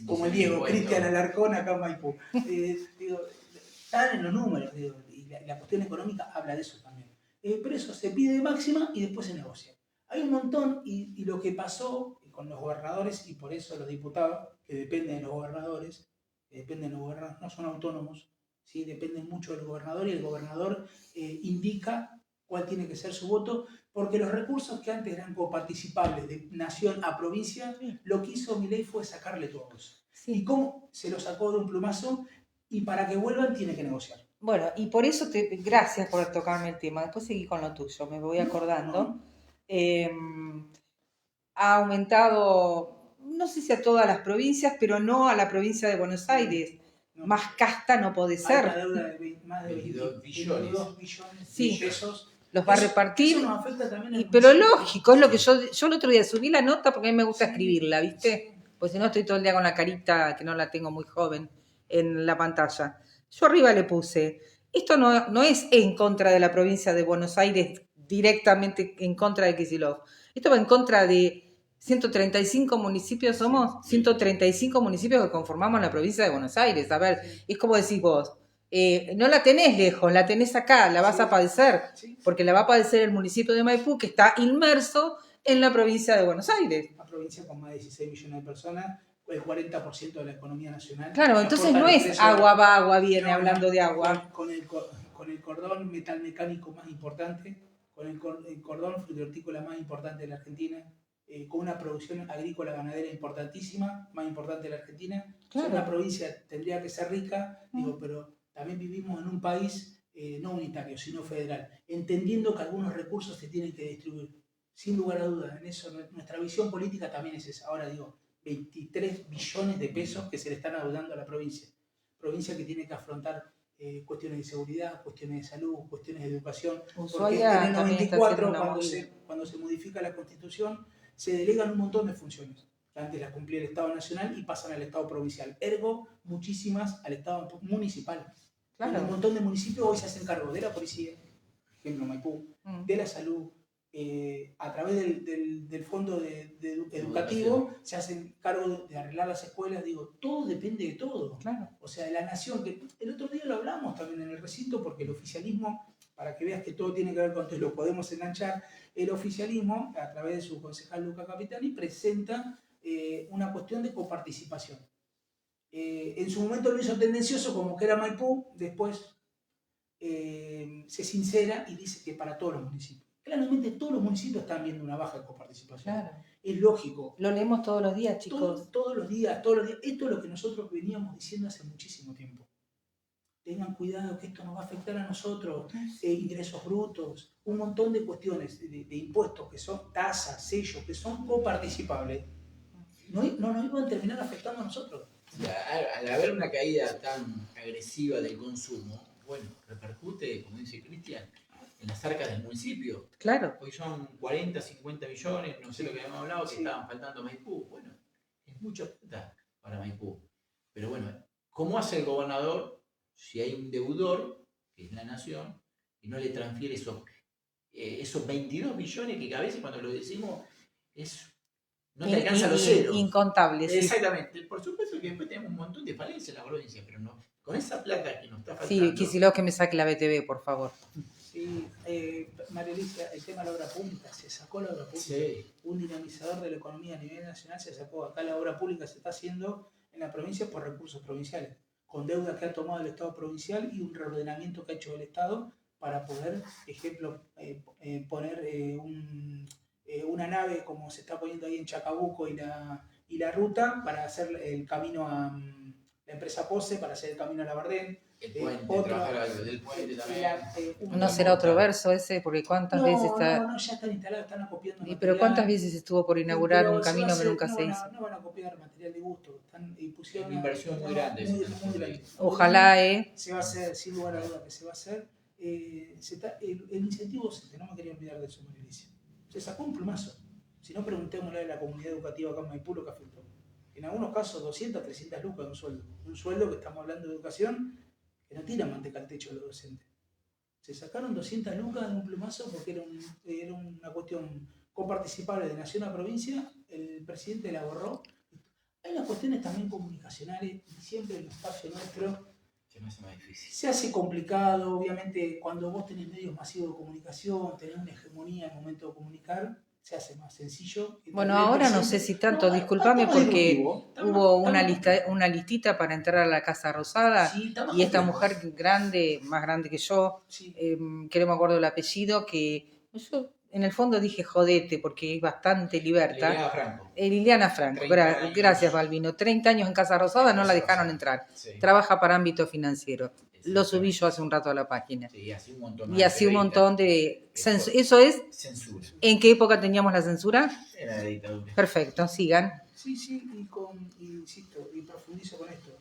como el Diego, Cristian Alarcón acá en Maipú. Están en los números, y la cuestión económica habla de eso también. Pero eso se pide de máxima y después se negocia. Hay un montón, y lo que pasó con los gobernadores, y por eso los diputados, que dependen de los gobernadores, no son autónomos, ¿sí? Dependen mucho del gobernador, y el gobernador indica cuál tiene que ser su voto, porque los recursos que antes eran coparticipables de nación a provincia, lo que hizo Milei fue sacarle todos. Sí. ¿Y cómo? Se lo sacó de un plumazo, y para que vuelvan tiene que negociar. Bueno, y por eso gracias por tocarme el tema. Después seguí con lo tuyo, me voy acordando. Ha aumentado, no sé si a todas las provincias, pero no a la provincia de Buenos Aires. No. Más casta no puede ser. Hay una deuda de más de 22 billones de pesos. Los va a repartir. Eso nos afecta también pero lógico, es lo que yo el otro día subí la nota porque a mí me gusta escribirla, ¿viste? Sí. Pues si no estoy todo el día con la carita, que no la tengo muy joven, en la pantalla. Yo arriba le puse, esto no es en contra de la provincia de Buenos Aires, directamente en contra de Kicillof. Esto va en contra de 135 municipios, somos 135 municipios que conformamos la provincia de Buenos Aires. A ver, es como decís vos, no la tenés lejos, la tenés acá, la vas a padecer, porque la va a padecer el municipio de Maipú, que está inmerso en la provincia de Buenos Aires. Una provincia con más de 16 millones de personas, el 40% de la economía nacional. Claro, entonces no es agua va, agua viene, hablando de agua. Con el cordón metal mecánico más importante, con el cordón frutihortícola más importante de la Argentina, con una producción agrícola ganadera importantísima, más importante de la Argentina. Claro. O sea, una provincia tendría que ser rica, pero también vivimos en un país no unitario, sino federal, entendiendo que algunos recursos se tienen que distribuir. Sin lugar a dudas, en eso nuestra visión política también es esa. Ahora digo, 23 billones de pesos que se le están adeudando a la provincia. Provincia que tiene que afrontar cuestiones de seguridad, cuestiones de salud, cuestiones de educación. Porque en el 94, cuando se modifica la Constitución, se delegan un montón de funciones que antes las cumplía el Estado Nacional y pasan al Estado Provincial. Ergo, muchísimas al Estado Municipal. Claro. Un montón de municipios hoy se hacen cargo de la policía, por ejemplo Maipú, de la salud, a través del fondo educativo se hacen cargo de arreglar las escuelas. Digo, todo depende de todo. Claro. O sea, de la nación, que el otro día lo hablamos también en el recinto, porque el oficialismo para que veas que todo tiene que ver con todo, lo podemos enganchar. El oficialismo, a través de su concejal Luca Capitani, presenta una cuestión de coparticipación. En su momento lo hizo tendencioso como que era Maipú, después se sincera y dice que para todos los municipios. Claramente todos los municipios están viendo una baja de coparticipación. Claro. Es lógico. Lo leemos todos los días, chicos. Todos los días, todos los días. Esto es lo que nosotros veníamos diciendo hace muchísimo tiempo. Tengan cuidado que esto nos va a afectar a nosotros, ingresos brutos, un montón de cuestiones de impuestos que son tasas, sellos, que son coparticipables, no nos iban a terminar afectando a nosotros. Al haber una caída tan agresiva del consumo, bueno, repercute, como dice Cristian, en las arcas del municipio. Claro. Hoy son 40, 50 millones, no sé lo que habíamos hablado, que estaban faltando a Maipú. Bueno, es mucha plata para Maipú. Pero bueno, ¿cómo hace el gobernador si hay un deudor, que es la nación, y no le transfiere esos 22 millones que a veces cuando lo decimos no te alcanza los ceros? Incontables. Exactamente. Por supuesto que después tenemos un montón de falencias en la provincia, pero no, con esa plata que nos está faltando. Sí, Kicillof, que me saque la BTV, por favor. Sí, María Alicia, el tema de la obra pública, se sacó la obra pública. Sí. Un dinamizador de la economía a nivel nacional se sacó. Acá la obra pública se está haciendo en la provincia por recursos provinciales, con deuda que ha tomado el Estado provincial y un reordenamiento que ha hecho el Estado para poder, ejemplo, poner una nave como se está poniendo ahí en Chacabuco y la ruta para hacer el camino a la empresa POSE, para hacer el camino a Labardén. El puente, trabajar algo del puente también. ¿No será otro verso ese? Porque cuántas veces está... No, ya están instalados, están acopiando material. Pero ¿cuántas veces estuvo por inaugurar un camino que nunca se hizo? No van a copiar material de gusto, pusieron una inversión muy grande. Muy grande. Ojalá, Se va a hacer, sin lugar a duda que se va a hacer. El incentivo, no me quería olvidar de eso, María Alicia. Se sacó un plumazo. Si no, preguntémosle a la comunidad educativa acá en Maipú lo que afectó. En algunos casos 200, 300 lucas de un sueldo. Un sueldo que estamos hablando de educación, que no tira manteca al techo de los docentes. Se sacaron 200 lucas de un plumazo porque era una cuestión coparticipable de nación a provincia, el presidente la borró. Hay unas cuestiones también comunicacionales, y siempre en el espacio nuestro se hace complicado, obviamente cuando vos tenés medios masivos de comunicación, tenés una hegemonía en el momento de comunicar, se hace más sencillo. Bueno, ahora no sé si tanto, discúlpame porque hubo una listita para entrar a la Casa Rosada, y esta mujer grande, más grande que yo, que no me acuerdo el apellido, que yo en el fondo dije jodete porque es bastante liberta. Liliana Franco, gracias Balbino. 30 años en Casa Rosada, no la dejaron entrar. Trabaja para ámbito financiero. Lo subí yo hace un rato a la página. Sí, y así un montón de... ¿Eso es? Censura. ¿En qué época teníamos la censura? En la dictadura. Perfecto, sigan. Sí, insisto, y profundizo con esto.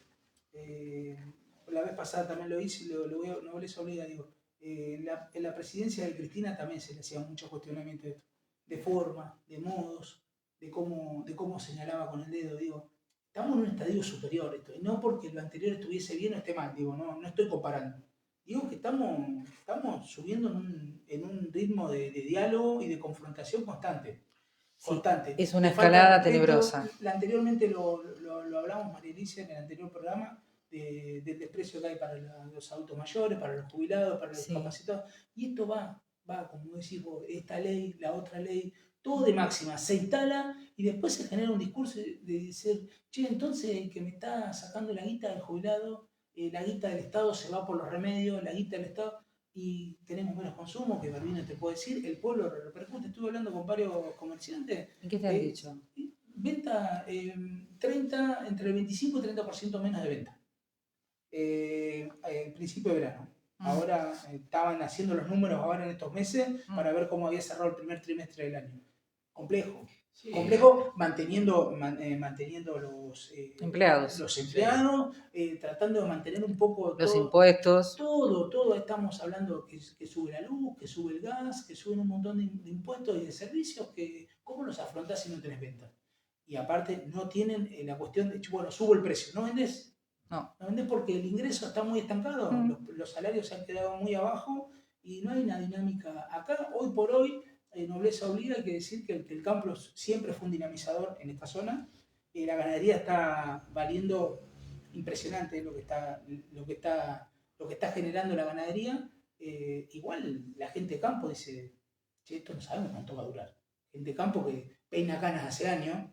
La vez pasada también lo hice y no les obliga, digo. En la presidencia de Cristina también se le hacía mucho cuestionamiento de esto. De forma, de modos, de cómo señalaba con el dedo, digo. Estamos en un estadio superior esto, y no porque lo anterior estuviese bien o esté mal, digo, no estoy comparando. Digo que estamos subiendo en un ritmo de diálogo y de confrontación constante. Es una escalada tenebrosa. Anteriormente lo hablamos, María Alicia, en el anterior programa, del desprecio que hay para los adultos mayores, para los jubilados, para los discapacitados. Y esto va, como decís vos, esta ley, la otra ley, todo de máxima, se instala y después se genera un discurso de decir, che, entonces el que me está sacando la guita del jubilado, la guita del Estado se va por los remedios, la guita del Estado, y tenemos menos consumo, que Balbino te puede decir, el pueblo repercute. Estuve hablando con varios comerciantes. ¿Y qué te han dicho? Venta, entre el 25 y 30% menos de venta. En principio de verano. Ahora estaban haciendo los números ahora en estos meses para ver cómo había cerrado el primer trimestre del año. Complejo. Complejo manteniendo los empleados. Tratando de mantener un poco los impuestos. Todo estamos hablando que sube la luz, que sube el gas, que suben un montón de impuestos y de servicios que ¿cómo los afrontás si no tenés venta? Y aparte no tienen la cuestión de, bueno, subo el precio, ¿no vendés? No vendés porque el ingreso está muy estancado, los salarios se han quedado muy abajo y no hay una dinámica. Acá, hoy por hoy, nobleza obliga, hay que decir que el campo siempre fue un dinamizador en esta zona. La ganadería está valiendo impresionante lo que está generando la ganadería. igual la gente de campo dice, che, esto no sabemos cuánto va a durar. Gente de campo que peina canas hace años,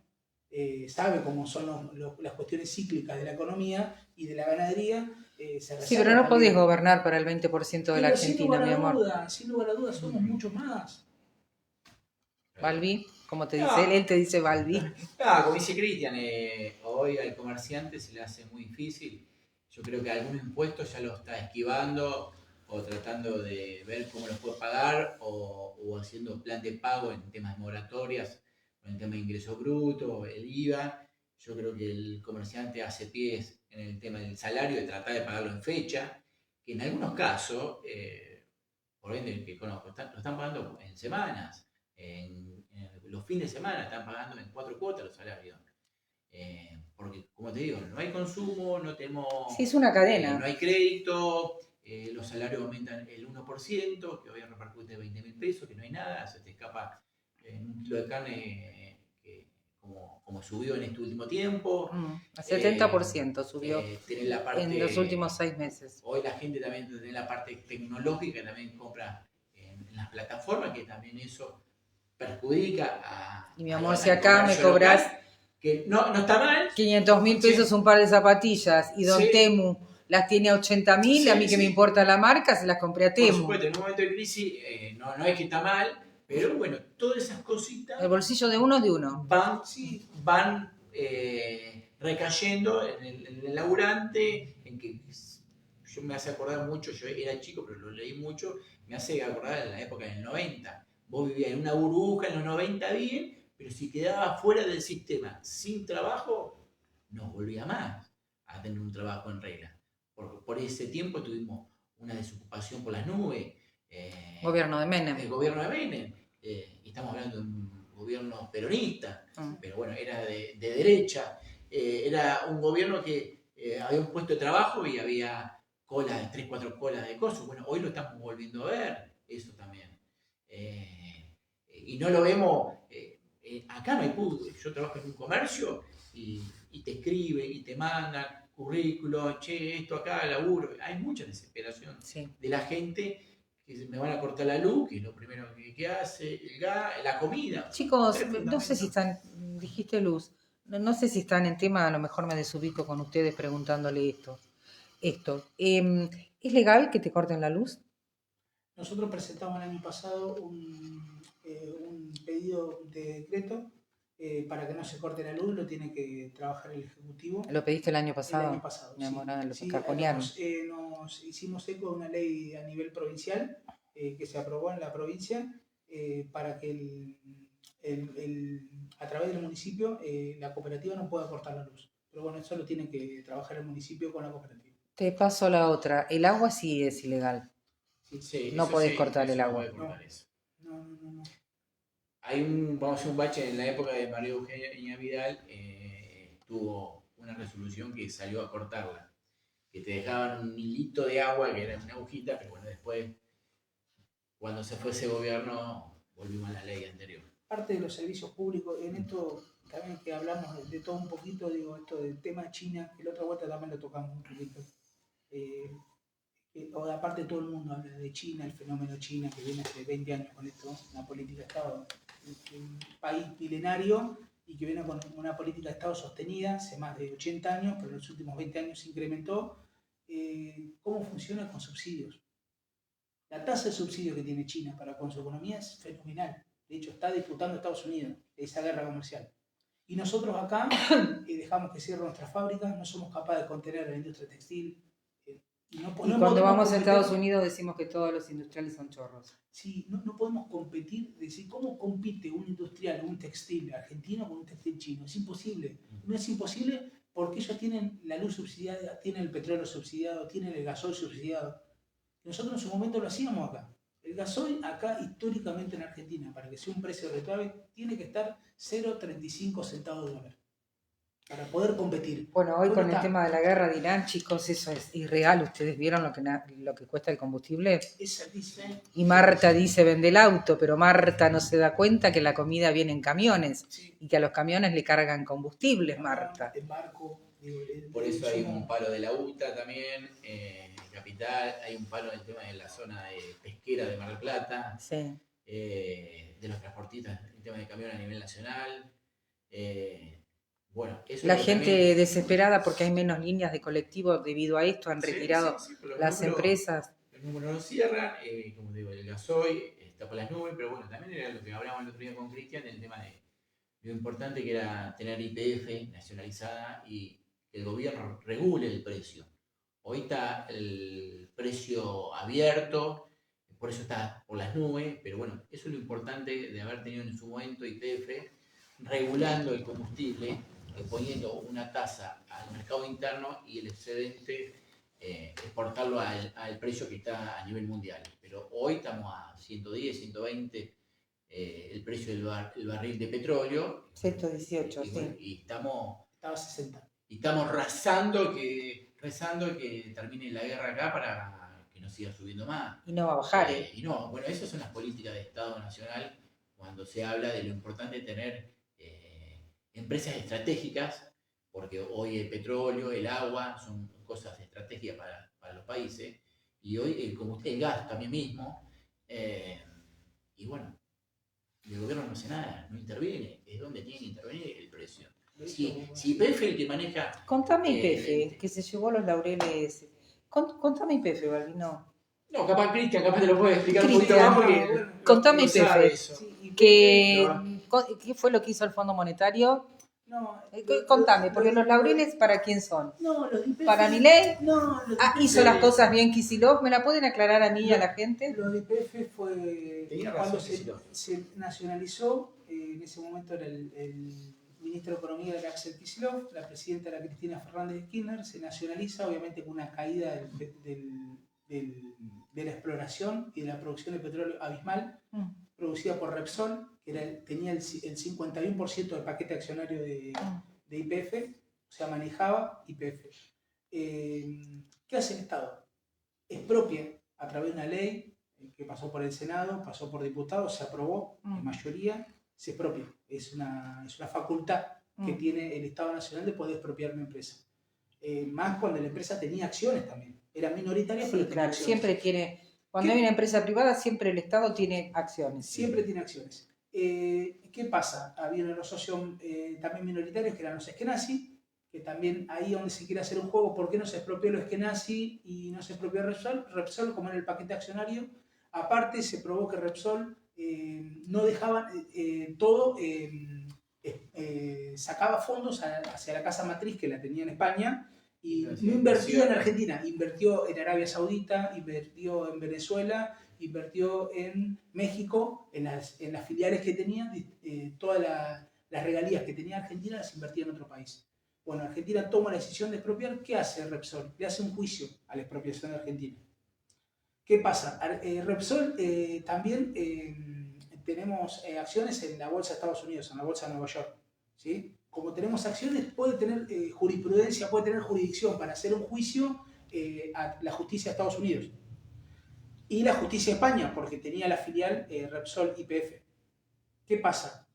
sabe cómo son las cuestiones cíclicas de la economía y de la ganadería. Se Sí, pero reserva no podés también. gobernar para el 20% de la Pero sin Argentina, lugar mi a amor. dudas, sin lugar a dudas, somos muchos más. Balbi, como te dice No. él te dice Balbi. Como dice Cristian, hoy al comerciante se le hace muy difícil. Yo creo que algún impuesto ya lo está esquivando o tratando de ver cómo los puede pagar o haciendo plan de pago en temas de moratorias, en el tema de ingreso bruto, el IVA. Yo creo que el comerciante hace pies en el tema del salario, de tratar de pagarlo en fecha, que en algunos casos, por ende que conozco, lo están pagando en semanas. En los fines de semana están pagando en 4 cuotas los salarios. Porque, como te digo, no hay consumo, no tenemos. Sí, es una cadena. No hay crédito, los salarios aumentan el 1%, que hoy repercute 20.000 pesos, que no hay nada, se te escapa un kilo de carne como subió en este último tiempo. A 70% subió La parte, en los últimos 6 meses. Hoy la gente también tiene la parte tecnológica, también compra en las plataformas, que también eso perjudica a... Y mi amor, si acá me cobras local, que no está mal. 500.000 pesos Sí. un par de zapatillas y Don Sí. Temu las tiene a 80.000, Sí, a mí que me importa la marca, se las compré a Por Temu. supuesto, en un momento de crisis no es que está mal, pero bueno, todas esas cositas El bolsillo de uno es de uno. van recayendo en el laburante, en que yo me hace acordar mucho, yo era chico pero lo leí mucho, me hace acordar en la época del 90. Vos vivías en una burbuja en los 90 bien, pero si quedabas fuera del sistema sin trabajo, no volvía más a tener un trabajo en regla. Porque por ese tiempo tuvimos una desocupación por las nubes. Gobierno de Menem. El gobierno de Menem. Y estamos hablando de un gobierno peronista, pero bueno, era de derecha. Era un gobierno que había un puesto de trabajo y había colas, 3, 4 colas de cosas. Bueno, hoy lo estamos volviendo a ver, eso también. Y no lo vemos, acá no hay público. Yo trabajo en un comercio y te escriben y te mandan currículo, che, esto acá, laburo. Hay mucha desesperación de la gente que me van a cortar la luz, que es lo primero que hace, el gas, la comida. Chicos, no sé si están, dijiste luz, no sé si están en tema, a lo mejor me desubico con ustedes preguntándole esto. ¿Es legal que te corten la luz? Nosotros presentamos el año pasado un pedido de decreto para que no se corte la luz, lo tiene que trabajar el Ejecutivo. ¿Lo pediste el año pasado? El año pasado, Mi amor, sí. lo Sí, cajonearon. nos hicimos eco de una ley a nivel provincial que se aprobó en la provincia para que a través del municipio la cooperativa no pueda cortar la luz. Pero bueno, eso lo tiene que trabajar el municipio con la cooperativa. Te paso la otra. El agua sí es ilegal. Sí, no podés cortar el agua. No. Vamos a hacer un bache en la época de María Eugenia Vidal, tuvo una resolución que salió a cortarla, que te dejaban un hilito de agua, que era una agujita, pero bueno, después, cuando se fue ese gobierno, volvimos a la ley anterior. Parte de los servicios públicos, en esto también que hablamos de todo un poquito, digo, esto del tema China, que la otra vuelta también lo tocamos un poquito. Aparte todo el mundo habla de China, el fenómeno China que viene hace 20 años con esto, una política de Estado, un país milenario y que viene con una política de Estado sostenida hace más de 80 años, pero en los últimos 20 años se incrementó. ¿Cómo funciona con subsidios? La tasa de subsidio que tiene China para con su economía es fenomenal. De hecho, está disputando a Estados Unidos esa guerra comercial. Y nosotros acá dejamos que cierren nuestras fábricas, no somos capaces de contener la industria textil. Y cuando vamos a Estados Unidos decimos que todos los industriales son chorros. Sí, no podemos competir, decir, ¿cómo compite un industrial, un textil argentino con un textil chino? Es imposible. No es imposible porque ellos tienen la luz subsidiada, tienen el petróleo subsidiado, tienen el gasoil subsidiado. Nosotros en su momento lo hacíamos acá. El gasoil acá históricamente en Argentina, para que sea un precio rentable, tiene que estar 0,35 centavos de dólar. para poder competir. Bueno, hoy con el está, tema de la guerra dirán, chicos, eso es irreal. ¿Ustedes vieron lo que cuesta el combustible? es altísimo. Y Marta dice, vende el auto, pero Marta no se da cuenta que la comida viene en camiones Sí. y que a los camiones le cargan combustibles, Marta. En barco. Por eso hay un palo de la UTA también, en Capital, hay un palo en el tema de la zona pesquera de Mar del Plata, Sí. De los transportistas, el tema de camión a nivel nacional. Bueno, eso La es lo gente también- desesperada porque hay menos líneas de colectivo debido a esto, han Sí, retirado sí, pero los las números- empresas. Los números no cierran, como digo, el gasoil está por las nubes, pero bueno, también era lo que hablábamos el otro día con Cristian, el tema de lo importante que era tener YPF nacionalizada y que el gobierno regule el precio. Hoy está el precio abierto, por eso está por las nubes, pero bueno, eso es lo importante de haber tenido en su momento YPF regulando el combustible, poniendo una tasa al mercado interno y el excedente exportarlo al precio que está a nivel mundial. Pero hoy estamos a 110, 120 el precio del barril de petróleo. 118, y, bueno, sí. y estamos Estaba 60. rezando que termine la guerra acá para que no siga subiendo más. Y no va a bajar, ¿eh? Y no, bueno, esas son las políticas de Estado Nacional cuando se habla de lo importante de tener empresas estratégicas, porque hoy el petróleo, el agua son cosas estratégicas para los países, y hoy el combustible, el gas también mismo, y bueno, el gobierno no hace nada, no interviene, es donde tiene que intervenir el precio. Si YPF es el que maneja... Contame YPF, que se llevó los laureles. Contame YPF, Balbino. No, capaz Cristian, capaz te lo puede explicar un poquito Cristian, más porque contame no sabe YPF. eso. ¿Qué fue lo que hizo el Fondo Monetario? No, Contame, porque los laureles, ¿para quién son? No, los YPF. ¿Para Milei? No, los ¿Hizo las cosas bien Kicillof? ¿Me la pueden aclarar a mí y a la gente? Los YPF fue Tenía cuando razón, Kicillof. se nacionalizó, en ese momento era el ministro de Economía era Axel Kicillof, la presidenta era Cristina Fernández de Kirchner, se nacionaliza obviamente con una caída de la exploración y de la producción de petróleo abismal, producida por Repsol, que tenía el 51% del paquete accionario de YPF, o sea, manejaba YPF. ¿Qué hace el Estado? Expropia a través de una ley que pasó por el Senado, pasó por diputados, se aprobó en mayoría, se expropia. Es una facultad que tiene el Estado Nacional de poder expropiar una empresa. Más cuando la empresa tenía acciones también. Era minoritaria, Sí, pero tenía claro, acciones. siempre tiene. Cuando hay una empresa privada, siempre el Estado tiene acciones. Siempre tiene acciones. ¿Qué pasa? Había unos socios también minoritarios que eran los Eskenazi, que también ahí donde se quiere hacer un juego, ¿por qué no se expropió los Eskenazi y no se expropió Repsol? Repsol, como era el paquete accionario, aparte se probó que Repsol no dejaba todo, sacaba fondos hacia la casa matriz que la tenía en España y no invertía en Argentina, invirtió en Arabia Saudita, invirtió en Venezuela, invirtió en México, en las filiales que tenía, todas las regalías que tenía Argentina las invertía en otro país. Bueno, Argentina toma la decisión de expropiar. ¿Qué hace Repsol? Le hace un juicio a la expropiación de Argentina. ¿Qué pasa? Repsol también tenemos acciones en la bolsa de Estados Unidos, en la bolsa de Nueva York, ¿sí? Como tenemos acciones, puede tener jurisprudencia, puede tener jurisdicción para hacer un juicio a la justicia de Estados Unidos. Y la justicia de España, porque tenía la filial Repsol YPF. ¿Qué pasa?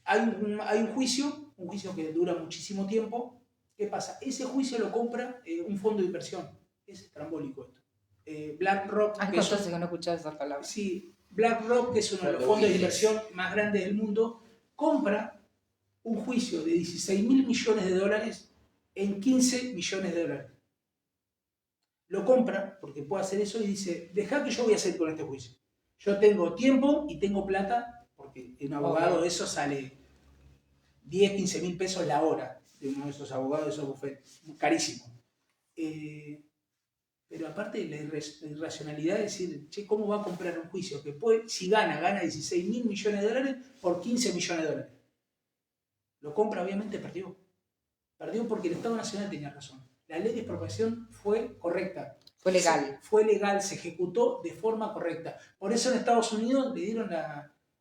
Hay un juicio que dura muchísimo tiempo. ¿Qué pasa? Ese juicio lo compra un fondo de inversión. Es estrambólico esto. BlackRock. Entonces que no escuchaba esa palabra. Sí, BlackRock, que es uno de los fondos de inversión más grandes del mundo, compra un juicio de 16.000 millones de dólares en 15 millones de dólares. Lo compra porque puede hacer eso y dice, dejá que yo voy a hacer con este juicio. Yo tengo tiempo y tengo plata, porque un abogado de eso sale 10, 15 mil pesos la hora de uno de esos abogados de esos bufetes. Carísimo. Pero aparte la irracionalidad de decir, che, ¿cómo va a comprar un juicio que puede, si gana 16.000 millones de dólares por 15 millones de dólares? Lo compra, obviamente perdió. Perdió porque el Estado Nacional tenía razón. La ley de expropiación fue correcta. Fue legal. Fue legal, se ejecutó de forma correcta. Por eso en Estados Unidos le dieron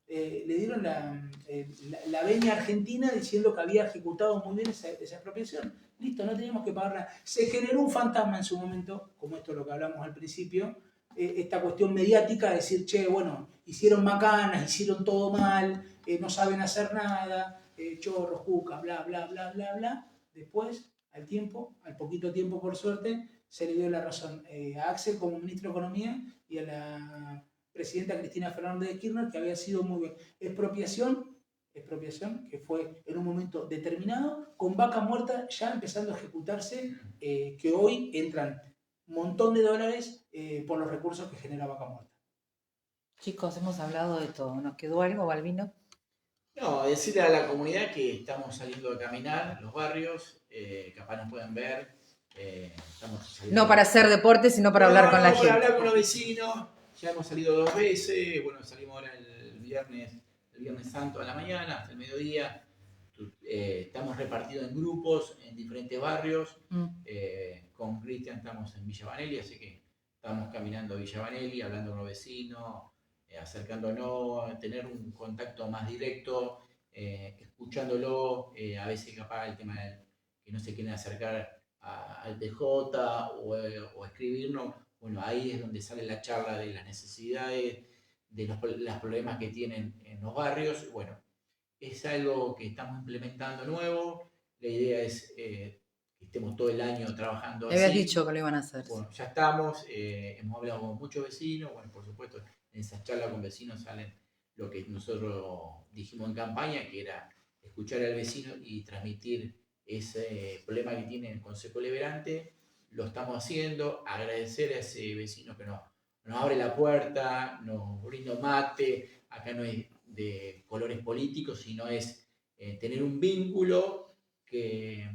le dieron la venia argentina diciendo que había ejecutado muy bien esa expropiación. Listo, no teníamos que pagar nada. Se generó un fantasma en su momento, como esto es lo que hablamos al principio, esta cuestión mediática de decir, che, bueno, hicieron macanas, hicieron todo mal, no saben hacer nada, chorros, cucas, bla, bla, bla, bla, bla. Después, al poquito tiempo por suerte, se le dio la razón a Axel como ministro de Economía y a la presidenta Cristina Fernández de Kirchner, que había sido muy bien. Expropiación que fue en un momento determinado, con Vaca Muerta ya empezando a ejecutarse, que hoy entran un montón de dólares por los recursos que genera Vaca Muerta. Chicos, hemos hablado de todo. ¿Nos quedó algo, Balbino? No, decirle a la comunidad que estamos saliendo a caminar los barrios, capaz nos pueden ver. Estamos saliendo No para hacer deporte, sino para hablar con la gente. Para hablar con los vecinos. Ya hemos salido 2 veces. Bueno, salimos ahora el viernes Santo a la mañana, hasta el mediodía. Estamos repartidos en grupos, en diferentes barrios. Con Cristian estamos en Villa Vanelli, así que estamos caminando a Villa Vanelli, hablando con los vecinos, acercándonos, tener un contacto más directo, escuchándolo. A veces capaz el tema de que no se quieren acercar al PJ o escribirnos. Bueno, ahí es donde sale la charla de las necesidades, de los problemas que tienen en los barrios. Bueno, es algo que estamos implementando nuevo. La idea es que estemos todo el año trabajando así. Me habías dicho que lo iban a hacer. Bueno, ya estamos, hemos hablado con muchos vecinos. Bueno, por supuesto, en esas charlas con vecinos salen lo que nosotros dijimos en campaña, que era escuchar al vecino y transmitir ese problema que tiene el Consejo Deliberante. Lo estamos haciendo, agradecer a ese vecino que nos abre la puerta, nos brinda mate. Acá no es de colores políticos, sino es tener un vínculo que,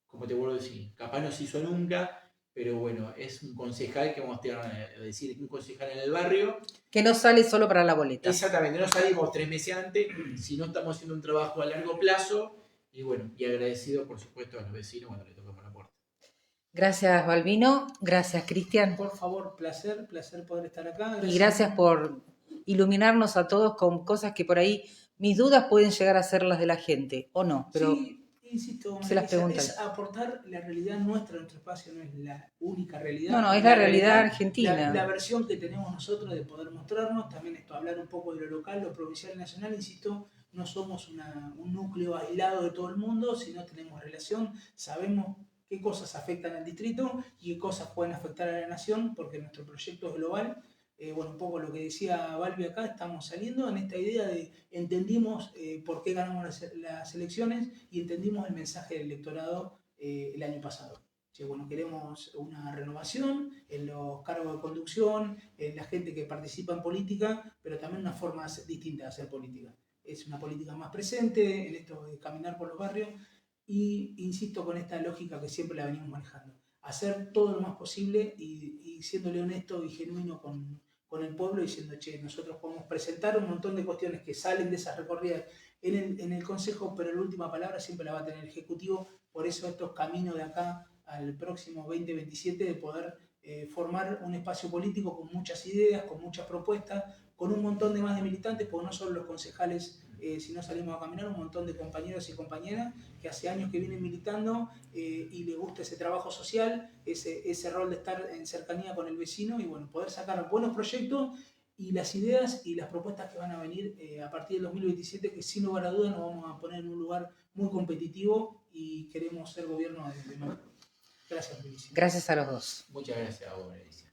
como te vuelvo a decir, capaz no se hizo nunca, pero bueno, es un concejal que vamos a decir, un concejal en el barrio. Que no sale solo para la boleta. Exactamente, no salimos 3 meses antes, sino estamos haciendo un trabajo a largo plazo. Y bueno, y agradecido por supuesto a los vecinos cuando le toquemos la puerta. Gracias, Balbino. Gracias, Cristian. Por favor, placer poder estar acá. Y gracias por iluminarnos a todos con cosas que por ahí mis dudas pueden llegar a ser las de la gente, o no, pero sí, insisto, se las preguntan. Es aportar la realidad nuestra, nuestro espacio no es la única realidad. No, es la realidad argentina. La versión que tenemos nosotros de poder mostrarnos, también esto, hablar un poco de lo local, lo provincial y nacional, insisto, no somos un núcleo aislado de todo el mundo, sino tenemos relación, sabemos qué cosas afectan al distrito y qué cosas pueden afectar a la nación, porque nuestro proyecto es global. Bueno, un poco lo que decía Balbi acá, estamos saliendo en esta idea de entendimos por qué ganamos las elecciones y entendimos el mensaje del electorado el año pasado. Bueno, queremos una renovación en los cargos de conducción, en la gente que participa en política, pero también una forma distinta de hacer política. Es una política más presente en esto de caminar por los barrios y insisto con esta lógica que siempre la venimos manejando. Hacer todo lo más posible y siéndole honesto y genuino con el pueblo, diciendo, che, nosotros podemos presentar un montón de cuestiones que salen de esas recorridas en el Consejo, pero la última palabra siempre la va a tener el Ejecutivo. Por eso estos caminos de acá al próximo 2027 de poder formar un espacio político con muchas ideas, con muchas propuestas, con un montón de más de militantes, porque no solo los concejales, si no salimos a caminar, un montón de compañeros y compañeras que hace años que vienen militando y les gusta ese trabajo social, ese rol de estar en cercanía con el vecino y bueno, poder sacar buenos proyectos y las ideas y las propuestas que van a venir a partir del 2027, que sin lugar a dudas nos vamos a poner en un lugar muy competitivo y queremos ser gobierno de nuevo. Gracias, Benicio. Gracias a los dos. Muchas gracias a vos, Benicio.